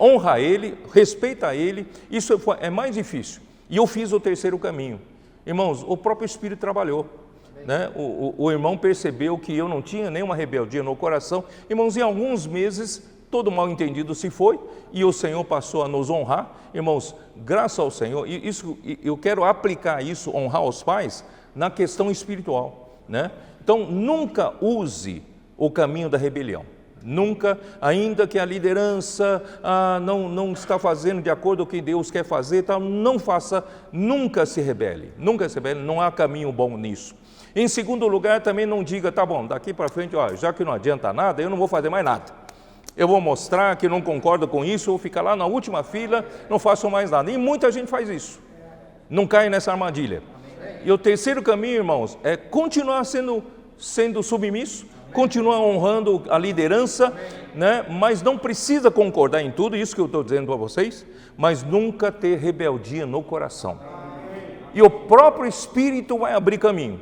honra ele, respeita ele. Isso é mais difícil. E eu fiz o terceiro caminho. Irmãos, o próprio Espírito trabalhou. O irmão percebeu que eu não tinha nenhuma rebeldia no coração. Irmãos, em alguns meses, todo mal entendido se foi e o Senhor passou a nos honrar. Irmãos, graças ao Senhor, eu quero aplicar isso, honrar os pais, na questão espiritual. Então, nunca use o caminho da rebelião. Nunca, ainda que a liderança não está fazendo de acordo com o que Deus quer fazer, não faça, nunca se rebele, não há caminho bom nisso. Em segundo lugar, também não diga, tá bom, daqui para frente, já que não adianta nada, eu não vou fazer mais nada. Eu vou mostrar que não concordo com isso, vou ficar lá na última fila, não faço mais nada. E muita gente faz isso, não cai nessa armadilha. E o terceiro caminho, irmãos, é continuar sendo submisso, continuar honrando a liderança, mas não precisa concordar em tudo, isso que eu estou dizendo para vocês, mas nunca ter rebeldia no coração. E o próprio Espírito vai abrir caminho.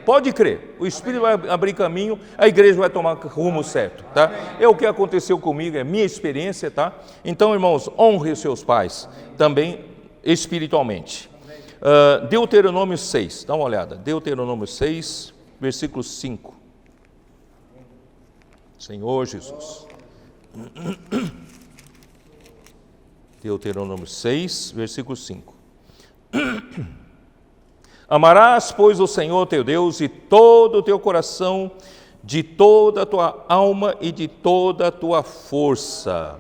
Pode crer, o Espírito vai abrir caminho, a igreja vai tomar rumo certo, tá? É o que aconteceu comigo, é minha experiência, tá? Então, irmãos, honre os seus pais, também espiritualmente. Deuteronômio 6, dá uma olhada, Deuteronômio 6, versículo 5. Senhor Jesus. Deuteronômio 6, versículo 5. Amarás, pois, o Senhor teu Deus de todo o teu coração, de toda a tua alma e de toda a tua força.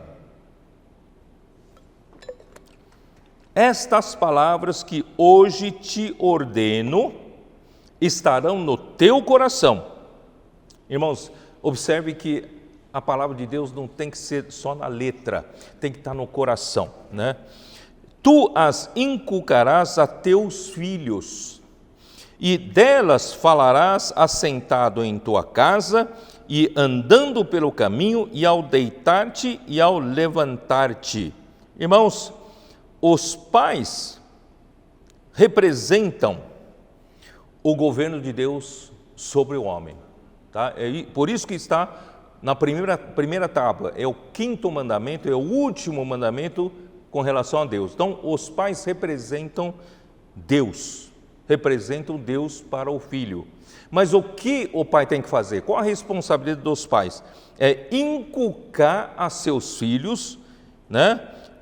Estas palavras que hoje te ordeno estarão no teu coração. Irmãos, observe que a palavra de Deus não tem que ser só na letra, tem que estar no coração, Tu as inculcarás a teus filhos, e delas falarás assentado em tua casa, e andando pelo caminho, e ao deitar-te e ao levantar-te. Irmãos, os pais representam o governo de Deus sobre o homem. Tá? Por isso que está na primeira tábua, é o 5º mandamento, é o último mandamento com relação a Deus. Então, os pais representam Deus para o filho. Mas o que o pai tem que fazer? Qual a responsabilidade dos pais? É inculcar a seus filhos,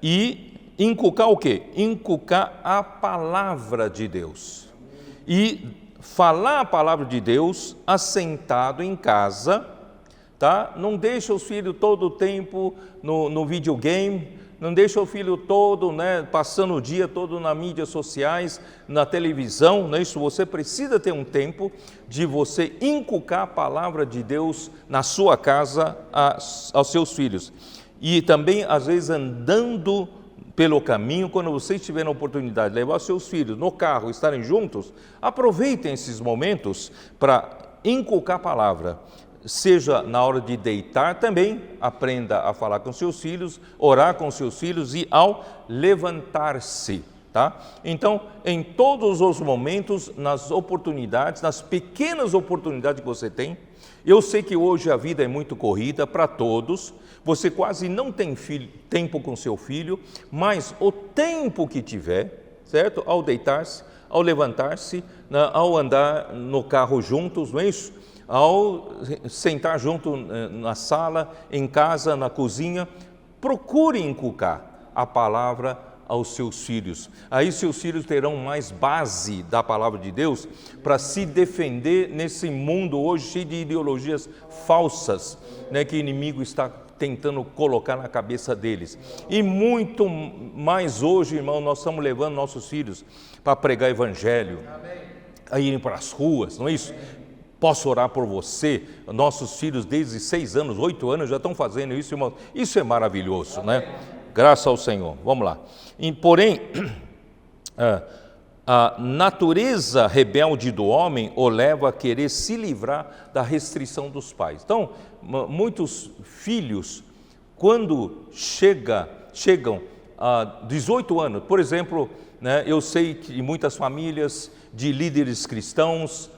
e inculcar o quê? Inculcar a palavra de Deus. E falar a palavra de Deus assentado em casa, tá? Não deixa os filhos todo o tempo no videogame, não deixa o filho todo, passando o dia todo nas mídias sociais, na televisão, Isso você precisa ter um tempo de você inculcar a palavra de Deus na sua casa aos seus filhos. E também, às vezes, andando pelo caminho, quando vocês tiverem a oportunidade de levar seus filhos no carro, estarem juntos, aproveitem esses momentos para inculcar a palavra. Seja na hora de deitar também, aprenda a falar com seus filhos, orar com seus filhos e ao levantar-se, tá? Então, em todos os momentos, nas oportunidades, nas pequenas oportunidades que você tem, eu sei que hoje a vida é muito corrida para todos, você quase não tem tempo com seu filho, mas o tempo que tiver, certo? Ao deitar-se, ao levantar-se, ao andar no carro juntos, não é isso? Ao sentar junto na sala, em casa, na cozinha, procure inculcar a palavra aos seus filhos. Aí seus filhos terão mais base da palavra de Deus para se defender nesse mundo hoje cheio de ideologias falsas, que o inimigo está tentando colocar na cabeça deles. E muito mais hoje, irmão, nós estamos levando nossos filhos para pregar evangelho, a irem para as ruas, não é isso? Posso orar por você? Nossos filhos desde 6 anos, 8 anos já estão fazendo isso, irmão. Isso é maravilhoso, Graças ao Senhor. Vamos lá. Porém, a natureza rebelde do homem o leva a querer se livrar da restrição dos pais. Então, muitos filhos, quando chegam a 18 anos, por exemplo, eu sei que em muitas famílias de líderes cristãos,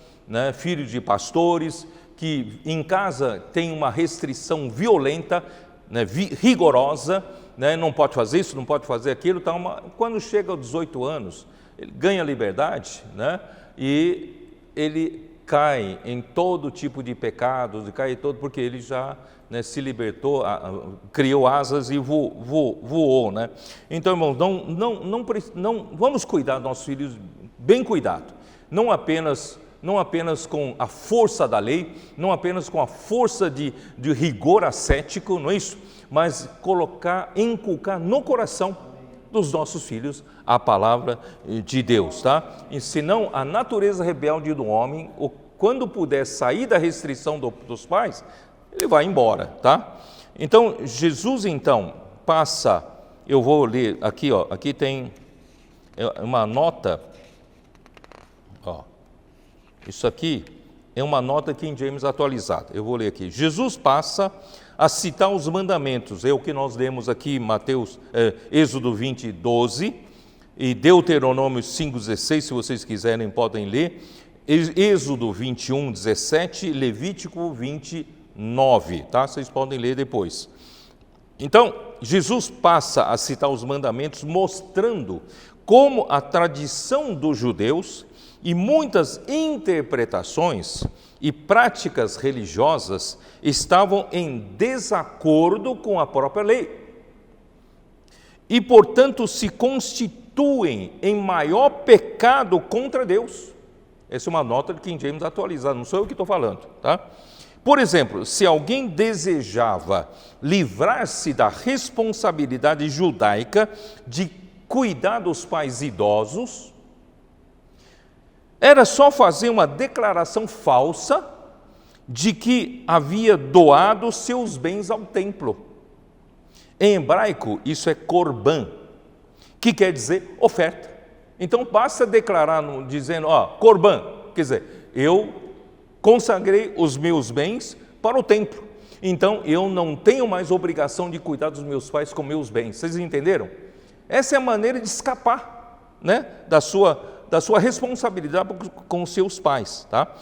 filhos de pastores, que em casa tem uma restrição violenta, né, rigorosa, né, não pode fazer isso, não pode fazer aquilo, tá quando chega aos 18 anos, ele ganha liberdade, né, e ele cai em todo tipo de pecados, porque ele já, né, se libertou, criou asas e voou, né? Então, irmãos, não vamos cuidar dos nossos filhos, bem cuidado, não apenas com a força da lei, não apenas com a força de rigor ascético, não é isso? Mas inculcar no coração dos nossos filhos a palavra de Deus, tá? E senão a natureza rebelde do homem, quando puder sair da restrição dos pais, ele vai embora, tá? Então, Jesus então passa, eu vou ler aqui, ó, aqui tem uma nota, ó, isso aqui é uma nota King James atualizada, eu vou ler aqui. Jesus passa a citar os mandamentos, é o que nós lemos aqui, Êxodo 20, 12, e Deuteronômio 5, 16, se vocês quiserem podem ler, Êxodo 21, 17, Levítico 29, tá? Vocês podem ler depois. Então, Jesus passa a citar os mandamentos, mostrando como a tradição dos judeus e muitas interpretações e práticas religiosas estavam em desacordo com a própria lei e, portanto, se constituem em maior pecado contra Deus. Essa é uma nota de King James atualizada, não sou eu que estou falando, tá? Por exemplo, se alguém desejava livrar-se da responsabilidade judaica de cuidar dos pais idosos, era só fazer uma declaração falsa de que havia doado seus bens ao templo. Em hebraico, isso é korban, que quer dizer oferta. Então, basta declarar dizendo, korban, quer dizer, eu consagrei os meus bens para o templo. Então, eu não tenho mais obrigação de cuidar dos meus pais com meus bens. Vocês entenderam? Essa é a maneira de escapar, né, da sua responsabilidade com os seus pais, tá?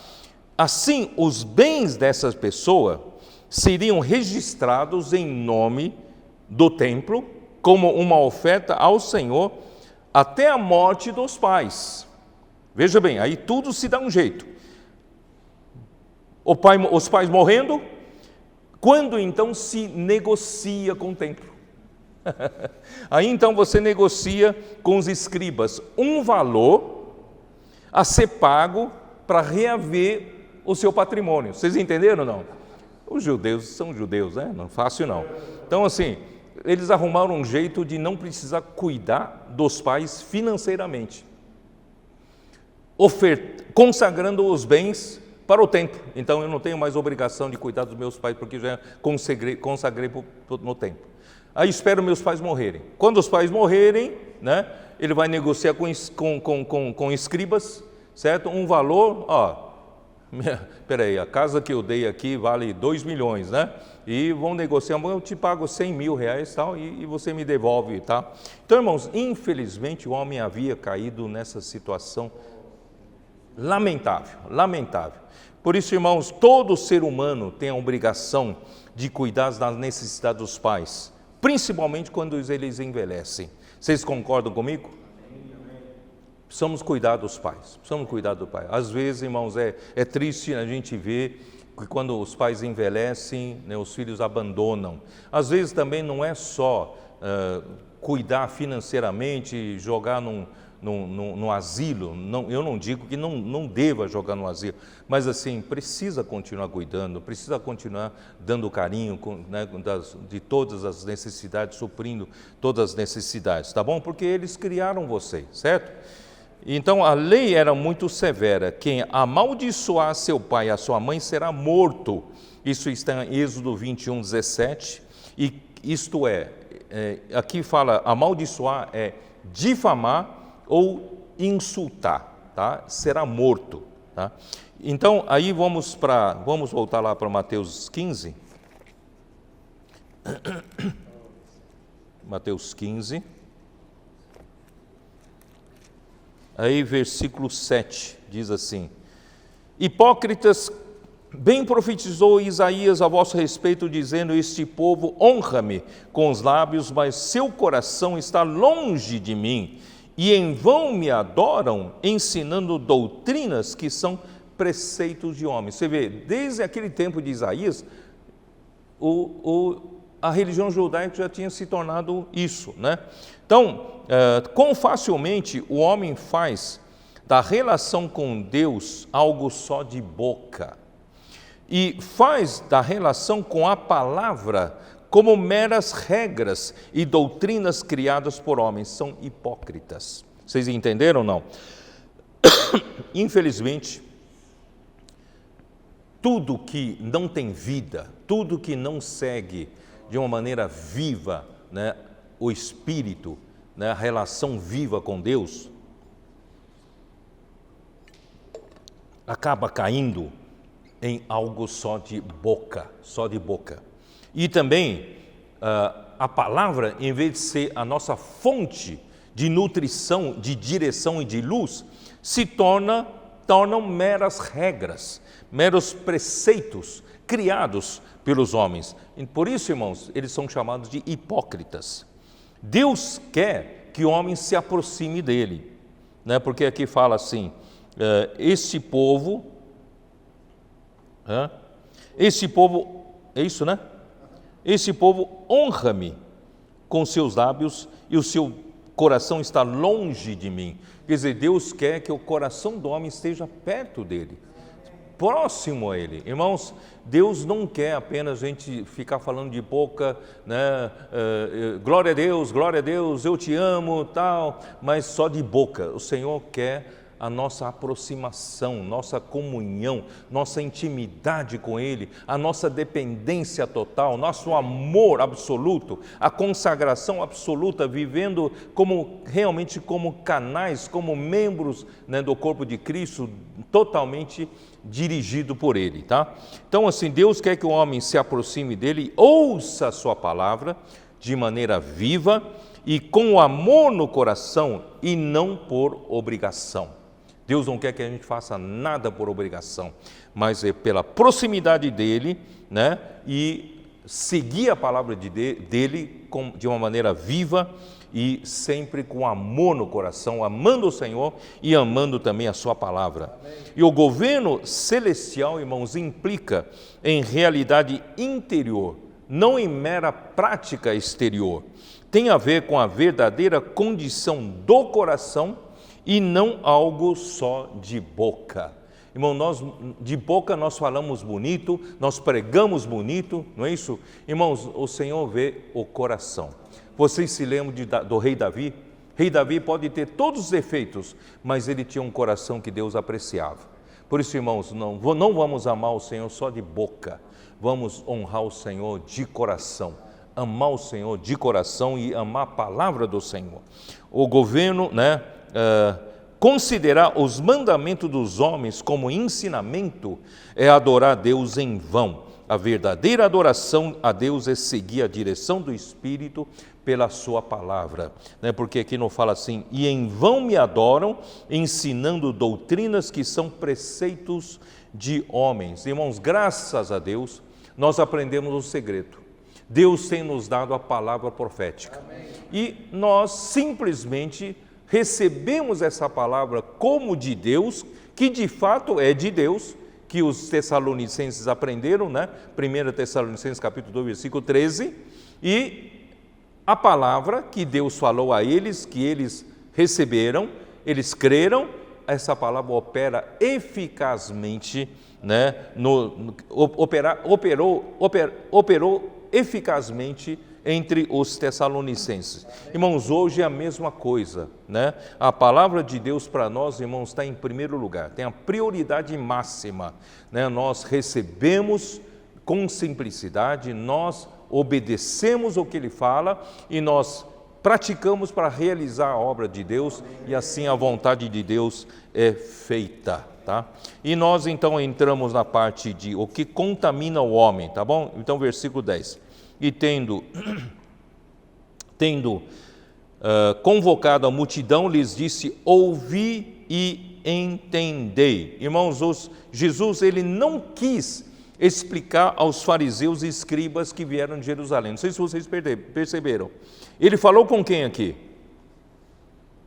Assim, os bens dessas pessoas seriam registrados em nome do templo como uma oferta ao Senhor até a morte dos pais. Veja bem, aí tudo se dá um jeito. Os pais morrendo, quando então se negocia com o templo? Aí então você negocia com os escribas um valor a ser pago para reaver o seu patrimônio. Vocês entenderam ou não? Os judeus são judeus, né? Não é fácil não. Então assim, eles arrumaram um jeito de não precisar cuidar dos pais financeiramente, consagrando os bens para o templo. Então eu não tenho mais obrigação de cuidar dos meus pais, porque já consagrei no templo. Aí espero meus pais morrerem. Quando os pais morrerem, né, ele vai negociar com escribas, certo? Um valor, peraí, a casa que eu dei aqui vale 2 milhões, né? E vão negociar, eu te pago 100 mil reais tal, e você me devolve, tá? Então, irmãos, infelizmente o homem havia caído nessa situação lamentável. Por isso, irmãos, todo ser humano tem a obrigação de cuidar das necessidades dos pais, principalmente quando eles envelhecem. Vocês concordam comigo? Precisamos cuidar dos pais, Às vezes, irmãos, é triste a gente ver que quando os pais envelhecem, né, os filhos abandonam. Às vezes também não é só cuidar financeiramente, jogar num asilo. Não, eu não digo que não deva jogar no asilo, mas assim, precisa continuar cuidando, precisa continuar dando carinho, né, de todas as necessidades, suprindo todas as necessidades, tá bom? Porque eles criaram você, certo? Então a lei era muito severa. Quem amaldiçoar seu pai e a sua mãe será morto. Isso está em Êxodo 21, 17. E isto aqui fala amaldiçoar é difamar ou insultar, tá? Será morto, tá? Então aí vamos voltar lá para Mateus 15. Mateus 15. Aí versículo 7 diz assim: Hipócritas, Bem profetizou Isaías a vosso respeito, dizendo: este povo honra-me com os lábios, mas seu coração está longe de mim, e em vão me adoram, ensinando doutrinas que são preceitos de homens. Você vê, desde aquele tempo de Isaías, a religião judaica já tinha se tornado isso, né? Então, quão facilmente o homem faz da relação com Deus algo só de boca, e faz da relação com a palavra como meras regras e doutrinas criadas por homens. São hipócritas. Vocês entenderam ou não? Infelizmente, tudo que não tem vida, tudo que não segue de uma maneira viva, né, o Espírito, né, a relação viva com Deus, acaba caindo em algo só de boca, só de boca. E também a palavra, em vez de ser a nossa fonte de nutrição, de direção e de luz, se tornam meras regras, meros preceitos criados pelos homens. E por isso, irmãos, eles são chamados de hipócritas. Deus quer que o homem se aproxime dele, né? Porque aqui fala assim, este povo, é isso, né? Este povo honra-me com seus lábios e o seu coração está longe de mim. Quer dizer, Deus quer que o coração do homem esteja perto dele, próximo a ele. Irmãos, Deus não quer apenas a gente ficar falando de boca, né? Glória a Deus, eu te amo, tal, mas só de boca. O Senhor quer a nossa aproximação, nossa comunhão, nossa intimidade com Ele, a nossa dependência total, nosso amor absoluto, a consagração absoluta, vivendo realmente como canais, como membros, né, do corpo de Cristo, totalmente dirigido por Ele, tá? Então, assim, Deus quer que o homem se aproxime dEle, ouça a sua palavra de maneira viva e com amor no coração e não por obrigação. Deus não quer que a gente faça nada por obrigação, mas é pela proximidade dEle, né? E seguir a palavra dEle de uma maneira viva e sempre com amor no coração, amando o Senhor e amando também a sua palavra. Amém. E o governo celestial, irmãos, implica em realidade interior, não em mera prática exterior. Tem a ver com a verdadeira condição do coração e não algo só de boca. Irmão, de boca nós falamos bonito, nós pregamos bonito, não é isso? Irmãos, o Senhor vê o coração. Vocês se lembram do rei Davi? Rei Davi pode ter todos os defeitos, mas ele tinha um coração que Deus apreciava. Por isso, irmãos, não vamos amar o Senhor só de boca, vamos honrar o Senhor de coração, amar o Senhor de coração e amar a palavra do Senhor. O governo, né? Considerar os mandamentos dos homens como ensinamento é adorar a Deus em vão. A verdadeira adoração a Deus é seguir a direção do Espírito pela sua palavra, né? Porque aqui não fala assim, e em vão me adoram, ensinando doutrinas que são preceitos de homens. Irmãos, graças a Deus, nós aprendemos o segredo. Deus tem nos dado a palavra profética. Amém. E nós simplesmente recebemos essa palavra como de Deus, que de fato é de Deus, que os tessalonicenses aprenderam, né? 1 Tessalonicenses capítulo 2, versículo 13, e a palavra que Deus falou a eles, que eles receberam, eles creram, essa palavra opera eficazmente, né? Operou eficazmente entre os tessalonicenses. Irmãos, hoje é a mesma coisa, né? A palavra de Deus para nós, irmãos, está em primeiro lugar, tem a prioridade máxima, né? Nós recebemos com simplicidade, nós obedecemos o que Ele fala e nós praticamos para realizar a obra de Deus e assim a vontade de Deus é feita, tá? E nós então entramos na parte de o que contamina o homem, tá bom? Então, versículo 10. E tendo convocado a multidão, lhes disse: ouvi e entendei. Irmãos, Jesus ele não quis explicar aos fariseus e escribas que vieram de Jerusalém. Não sei se vocês perceberam. Ele falou com quem aqui?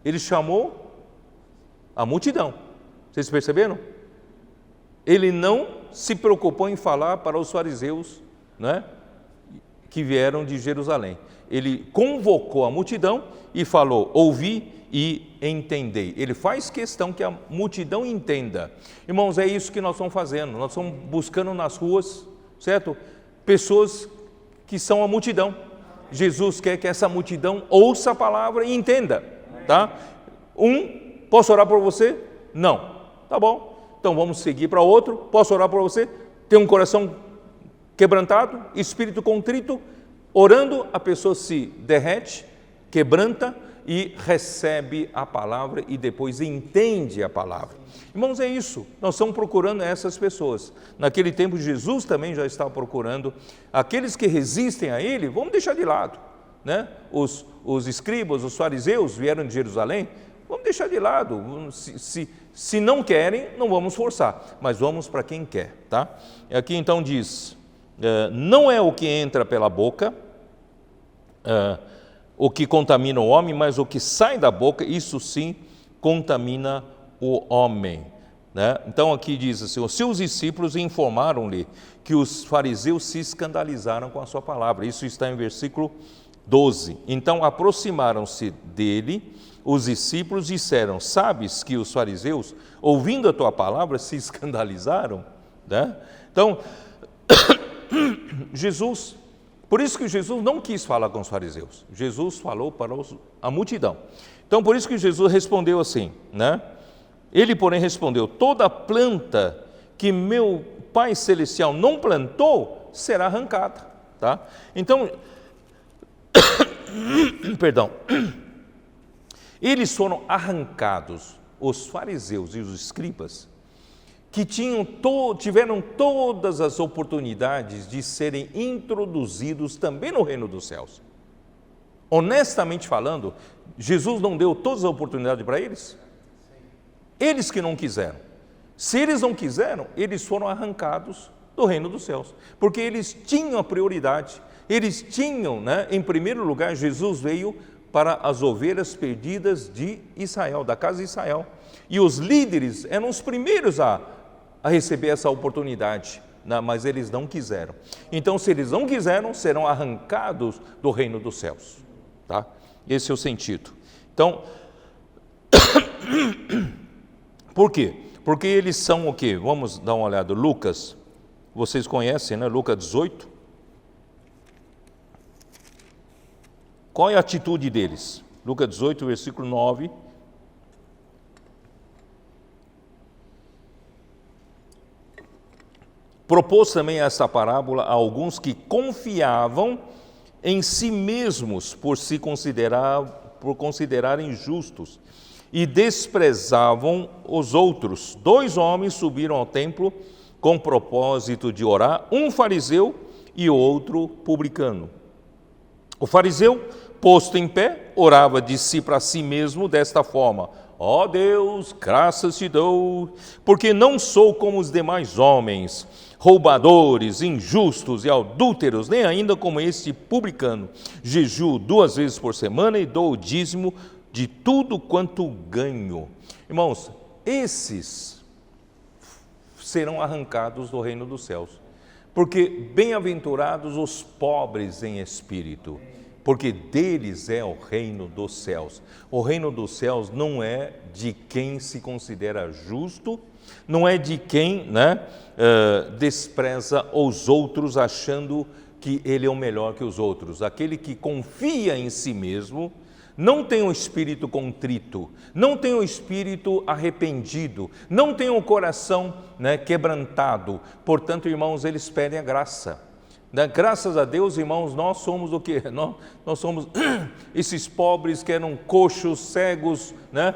Ele chamou a multidão. Vocês perceberam? Ele não se preocupou em falar para os fariseus, né, que vieram de Jerusalém. Ele convocou a multidão e falou: ouvi e entendei. Ele faz questão que a multidão entenda. Irmãos, é isso que nós estamos fazendo. Nós estamos buscando nas ruas, certo? Pessoas que são a multidão. Jesus quer que essa multidão ouça a palavra e entenda, tá? Posso orar por você? Não. Tá bom. Então vamos seguir para outro. Posso orar por você? Tem um coração quebrantado, espírito contrito, orando, a pessoa se derrete, quebranta e recebe a palavra e depois entende a palavra. Irmãos, é isso, nós estamos procurando essas pessoas. Naquele tempo Jesus também já estava procurando aqueles que resistem a ele, vamos deixar de lado, né? Os escribas, os fariseus vieram de Jerusalém, vamos deixar de lado. Se não querem, não vamos forçar, mas vamos para quem quer, tá? Aqui então diz: não é o que entra pela boca o que contamina o homem, mas o que sai da boca, isso sim contamina o homem, né? Então aqui diz assim: os seus discípulos informaram-lhe que os fariseus se escandalizaram com a sua palavra. Isso está em versículo 12. Então aproximaram-se dele os discípulos e disseram: sabes que os fariseus, ouvindo a tua palavra, se escandalizaram, né? Então Jesus, por isso que Jesus não quis falar com os fariseus, Jesus falou para a multidão. Então por isso que Jesus respondeu assim, né? Ele porém respondeu: toda planta que meu Pai Celestial não plantou será arrancada, tá? Então perdão, eles foram arrancados, os fariseus e os escribas, que tiveram todas as oportunidades de serem introduzidos também no reino dos céus. Honestamente falando, Jesus não deu todas as oportunidades para eles? Eles que não quiseram. Se eles não quiseram, eles foram arrancados do reino dos céus, porque eles tinham a prioridade, eles tinham, né, em primeiro lugar, Jesus veio para as ovelhas perdidas de Israel, da casa de Israel, e os líderes eram os primeiros a receber essa oportunidade, né, mas eles não quiseram. Então, se eles não quiseram, serão arrancados do reino dos céus, tá? Esse é o sentido. Então, por quê? Porque eles são o quê? Vamos dar uma olhada. Lucas, vocês conhecem, né? Lucas 18. Qual é a atitude deles? Lucas 18, versículo 9. Propôs também esta parábola a alguns que confiavam em si mesmos por considerarem justos e desprezavam os outros. 2 homens subiram ao templo com o propósito de orar, um fariseu e outro publicano. O fariseu, posto em pé, orava de si para si mesmo desta forma: ó Deus, graças te dou, porque não sou como os demais homens, roubadores, injustos e adúlteros, nem ainda como este publicano. Jejuo 2 vezes por semana e dou o dízimo de tudo quanto ganho. Irmãos, esses serão arrancados do reino dos céus, porque bem-aventurados os pobres em espírito, porque deles é o reino dos céus. O reino dos céus não é de quem se considera justo, não é de quem, né, despreza os outros achando que ele é o melhor que os outros. Aquele que confia em si mesmo, não tem um espírito contrito, não tem um espírito arrependido, não tem um coração, né, quebrantado. Portanto, irmãos, eles pedem a graça. Né? Graças a Deus, irmãos, nós somos o quê? Nós somos esses pobres que eram coxos, cegos, né?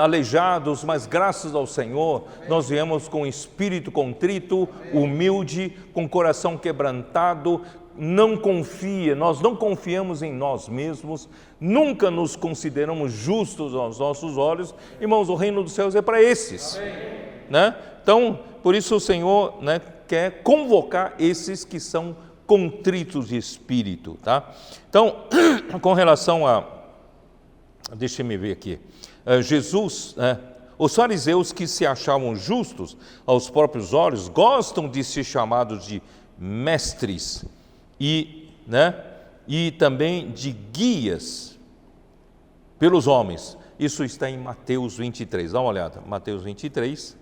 Aleijados, mas graças ao Senhor, nós viemos com espírito contrito, humilde, com coração quebrantado. Nós não confiamos em nós mesmos, nunca nos consideramos justos aos nossos olhos. Irmãos, o reino dos céus é para esses, né? Então, por isso o Senhor, né, quer convocar esses que são contritos de espírito, tá? Então, com relação a, deixa-me ver aqui, Jesus, os fariseus que se achavam justos aos próprios olhos, gostam de ser chamados de mestres e também de guias pelos homens. Isso está em Mateus 23, dá uma olhada, Mateus 23,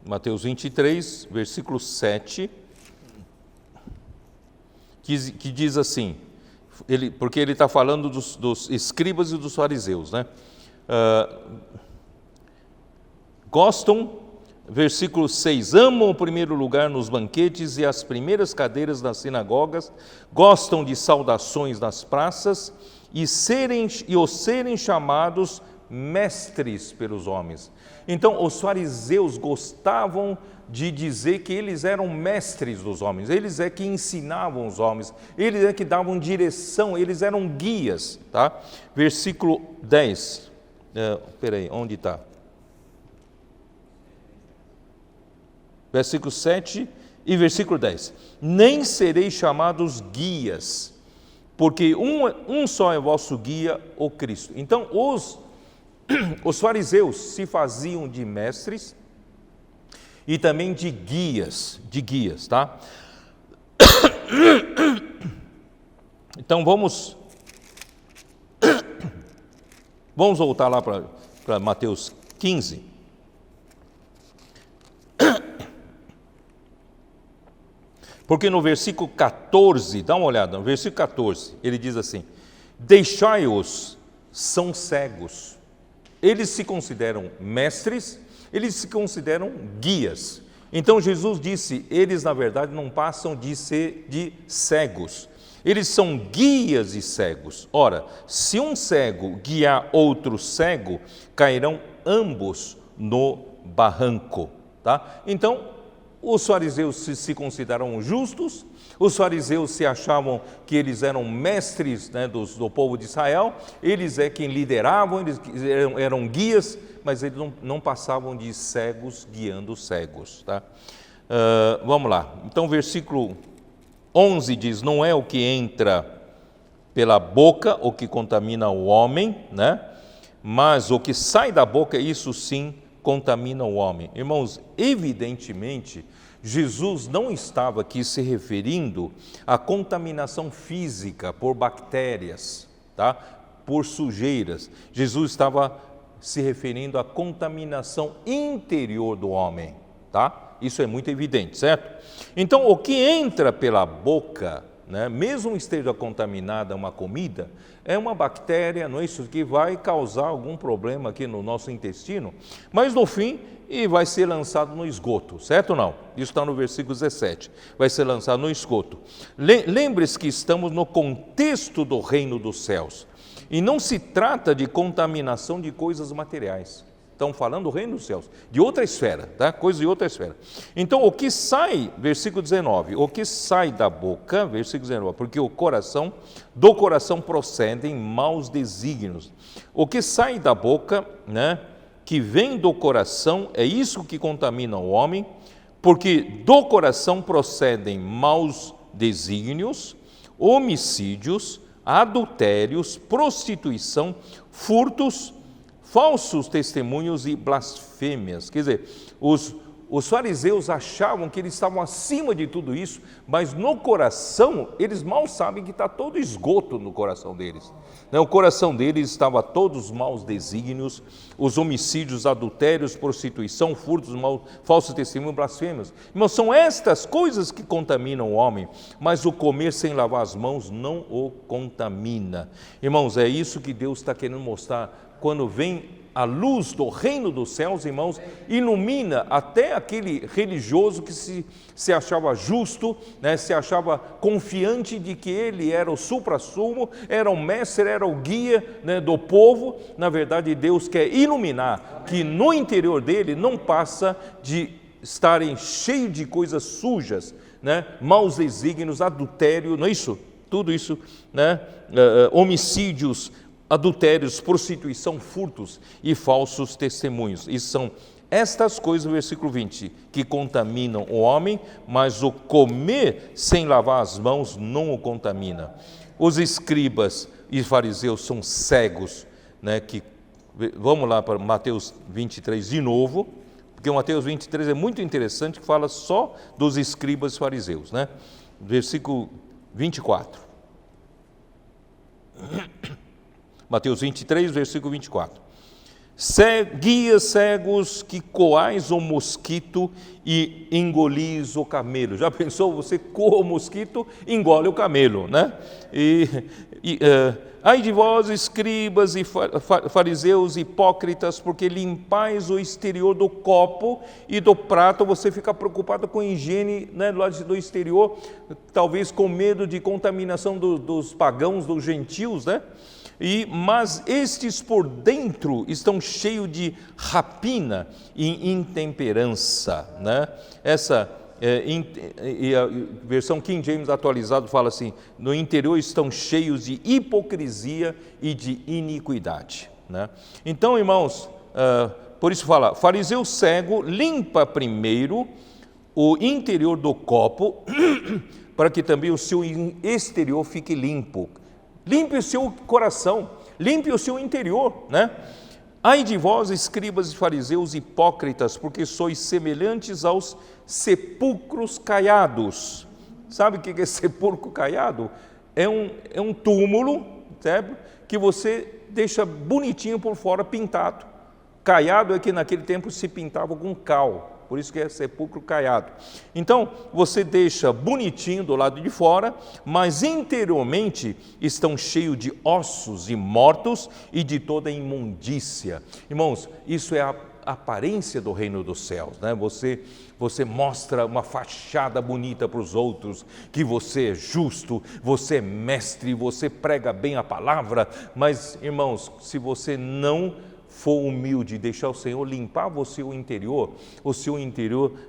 Mateus 23, versículo 7, que diz assim, porque ele está falando dos escribas e dos fariseus, né? Gostam, versículo 6, amam o primeiro lugar nos banquetes e as primeiras cadeiras nas sinagogas, gostam de saudações nas praças e os serem chamados mestres pelos homens. Então, os fariseus gostavam de dizer que eles eram mestres dos homens, eles é que ensinavam os homens, eles é que davam direção, eles eram guias, tá? Versículo 10, onde está? Versículo 7 e versículo 10, nem sereis chamados guias, porque um só é vosso guia, o Cristo. Então, os fariseus se faziam de mestres e também de guias, tá? Então vamos voltar lá para Mateus 15. Porque no versículo 14, dá uma olhada, no versículo 14, ele diz assim, deixai-os, são cegos. Eles se consideram mestres, eles se consideram guias. Então Jesus disse, eles na verdade não passam de ser de cegos. Eles são guias e cegos. Ora, se um cego guiar outro cego, cairão ambos no barranco, tá? Então, os fariseus se consideravam justos, os fariseus se achavam que eles eram mestres, né, do povo de Israel, eles é quem lideravam, eles eram guias, mas eles não passavam de cegos guiando cegos, tá? Vamos lá, então versículo 11 diz, não é o que entra pela boca o que contamina o homem, né? Mas o que sai da boca, isso sim contamina o homem. Irmãos, evidentemente, Jesus não estava aqui se referindo à contaminação física por bactérias, tá? Por sujeiras. Jesus estava se referindo à contaminação interior do homem, tá? Isso é muito evidente, certo? Então, o que entra pela boca, né, mesmo esteja contaminada uma comida, é uma bactéria, não é isso, que vai causar algum problema aqui no nosso intestino, mas no fim vai ser lançado no esgoto, certo ou não? Isso está no versículo 17, vai ser lançado no esgoto. Lembre-se que estamos no contexto do reino dos céus, e não se trata de contaminação de coisas materiais. Estão falando do reino dos céus, de outra esfera, tá? Coisa de outra esfera. Então, o que sai, versículo 19, o que sai da boca, versículo 19, porque do coração procedem maus desígnios. O que sai da boca, né, que vem do coração, é isso que contamina o homem, porque do coração procedem maus desígnios, homicídios, adultérios, prostituição, furtos, falsos testemunhos e blasfêmias. Quer dizer, os fariseus achavam que eles estavam acima de tudo isso, mas no coração, eles mal sabem que está todo esgoto no coração deles. O coração deles estava todos os maus desígnios, os homicídios, adultérios, prostituição, furtos, falsos testemunhos, blasfêmias. Irmãos, são estas coisas que contaminam o homem, mas o comer sem lavar as mãos não o contamina. Irmãos, é isso que Deus está querendo mostrar quando vem a luz do reino dos céus, irmãos, ilumina até aquele religioso que se achava justo, né, se achava confiante de que ele era o suprassumo, era o mestre, era o guia, né, do povo. Na verdade, Deus quer iluminar que no interior dele não passa de estarem cheio de coisas sujas, né, maus desígnios, adultério, não é isso? Tudo isso, né, homicídios, adultérios, prostituição, furtos e falsos testemunhos. E são estas coisas, versículo 20, que contaminam o homem, mas o comer sem lavar as mãos não o contamina. Os escribas e fariseus são cegos, né, vamos lá para Mateus 23 de novo, porque o Mateus 23 é muito interessante, que fala só dos escribas e fariseus, né? Versículo 24. Mateus 23, versículo 24. Guias cegos que coais o mosquito e engolis o camelo. Já pensou? Você coa o mosquito, engole o camelo, né? Ai de vós, escribas e fariseus hipócritas, porque limpais o exterior do copo e do prato. Você fica preocupado com a higiene, né, do exterior, talvez com medo de contaminação dos pagãos, dos gentios, né? Mas estes por dentro estão cheios de rapina e intemperança, né? A versão King James atualizado fala assim: no interior estão cheios de hipocrisia e de iniquidade, né? Então, irmãos, por isso fala, fariseu cego limpa primeiro o interior do copo, para que também o seu exterior fique limpo. Limpe o seu coração, limpe o seu interior, né? Ai de vós, escribas e fariseus hipócritas, porque sois semelhantes aos sepulcros caiados. Sabe o que é sepulcro caiado? É um túmulo, sabe? Que você deixa bonitinho por fora, pintado. Caiado é que naquele tempo se pintava com cal, por isso que é sepulcro caiado. Então, você deixa bonitinho do lado de fora, mas interiormente estão cheios de ossos e mortos e de toda imundícia. Irmãos, isso é a aparência do reino dos céus, né? Você mostra uma fachada bonita para os outros, que você é justo, você é mestre, você prega bem a palavra, mas, irmãos, se você não for humilde e deixar o Senhor limpar o seu interior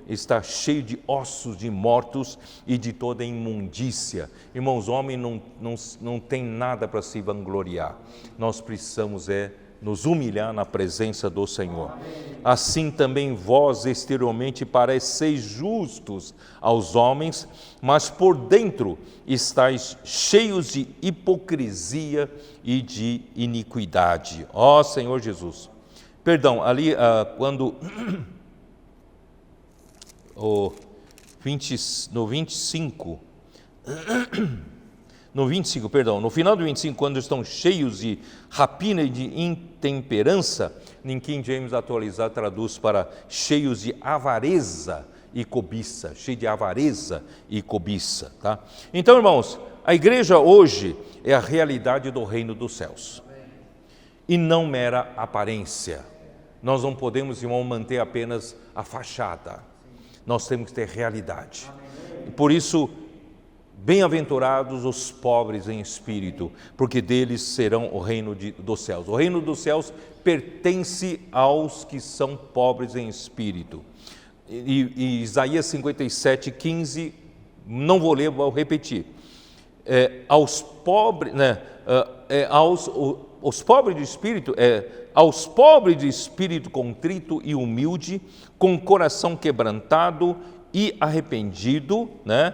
está cheio de ossos de mortos e de toda imundícia. Irmãos, o homem não tem nada para se vangloriar. Nós precisamos nos humilhar na presença do Senhor. Assim também vós exteriormente pareceis justos aos homens, mas por dentro estáis cheios de hipocrisia e de iniquidade. Ó Senhor Jesus. Perdão, ali quando no 25, no final do 25, quando estão cheios de rapina e de intemperança, em King James atualizado traduz para cheios de avareza e cobiça, cheio de avareza e cobiça, tá? Então, irmãos, a igreja hoje é a realidade do reino dos céus, e não mera aparência. Nós não podemos, irmão, manter apenas a fachada, nós temos que ter realidade. Por isso, bem-aventurados os pobres em espírito, porque deles serão o reino dos céus. O reino dos céus pertence aos que são pobres em espírito. E Isaías 57:15, não vou ler, vou repetir. Aos pobres, né, os pobres de espírito, aos pobres de espírito contrito e humilde, com coração quebrantado e arrependido, né?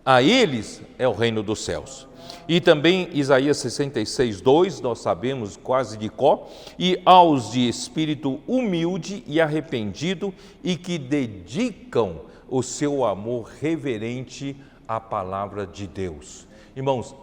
A eles é o reino dos céus. E também Isaías 66:2, nós sabemos quase de cor, e aos de espírito humilde e arrependido e que dedicam o seu amor reverente à palavra de Deus. Irmãos,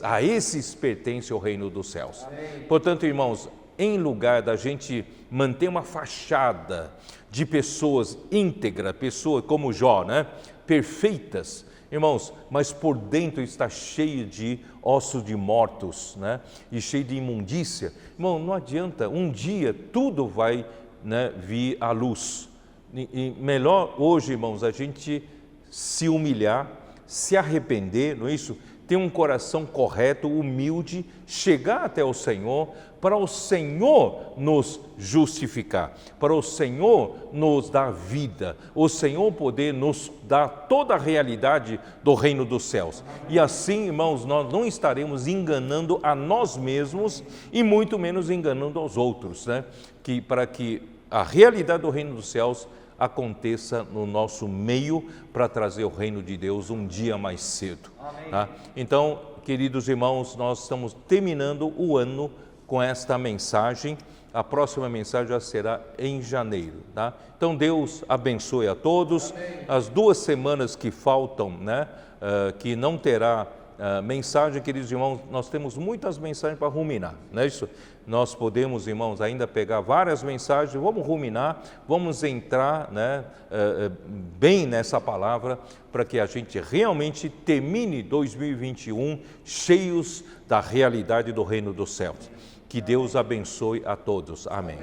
a esses pertence o reino dos céus. Amém. Portanto, irmãos, em lugar da gente manter uma fachada de pessoas íntegras, pessoas como Jó, né? Perfeitas, Irmãos, mas por dentro está cheio de ossos de mortos, né? E cheio de imundícia. Irmão, não adianta, um dia tudo vai, né, vir à luz. E melhor hoje, irmãos, a gente se humilhar, se arrepender, não é isso? Ter um coração correto, humilde, chegar até o Senhor, para o Senhor nos justificar, para o Senhor nos dar vida, o Senhor poder nos dar toda a realidade do reino dos céus. E assim, irmãos, nós não estaremos enganando a nós mesmos e muito menos enganando aos outros, né? Para que a realidade do reino dos céus aconteça no nosso meio para trazer o reino de Deus um dia mais cedo. Tá? Então, queridos irmãos, nós estamos terminando o ano com esta mensagem. A próxima mensagem já será em janeiro. Tá? Então, Deus abençoe a todos. As 2 semanas que faltam, né, que não terá mensagem, queridos irmãos, nós temos muitas mensagens para ruminar, não é isso? Nós podemos, irmãos, ainda pegar várias mensagens, vamos ruminar, vamos entrar, né, bem nessa palavra, para que a gente realmente termine 2021 cheios da realidade do reino dos céus. Que Deus abençoe a todos. Amém.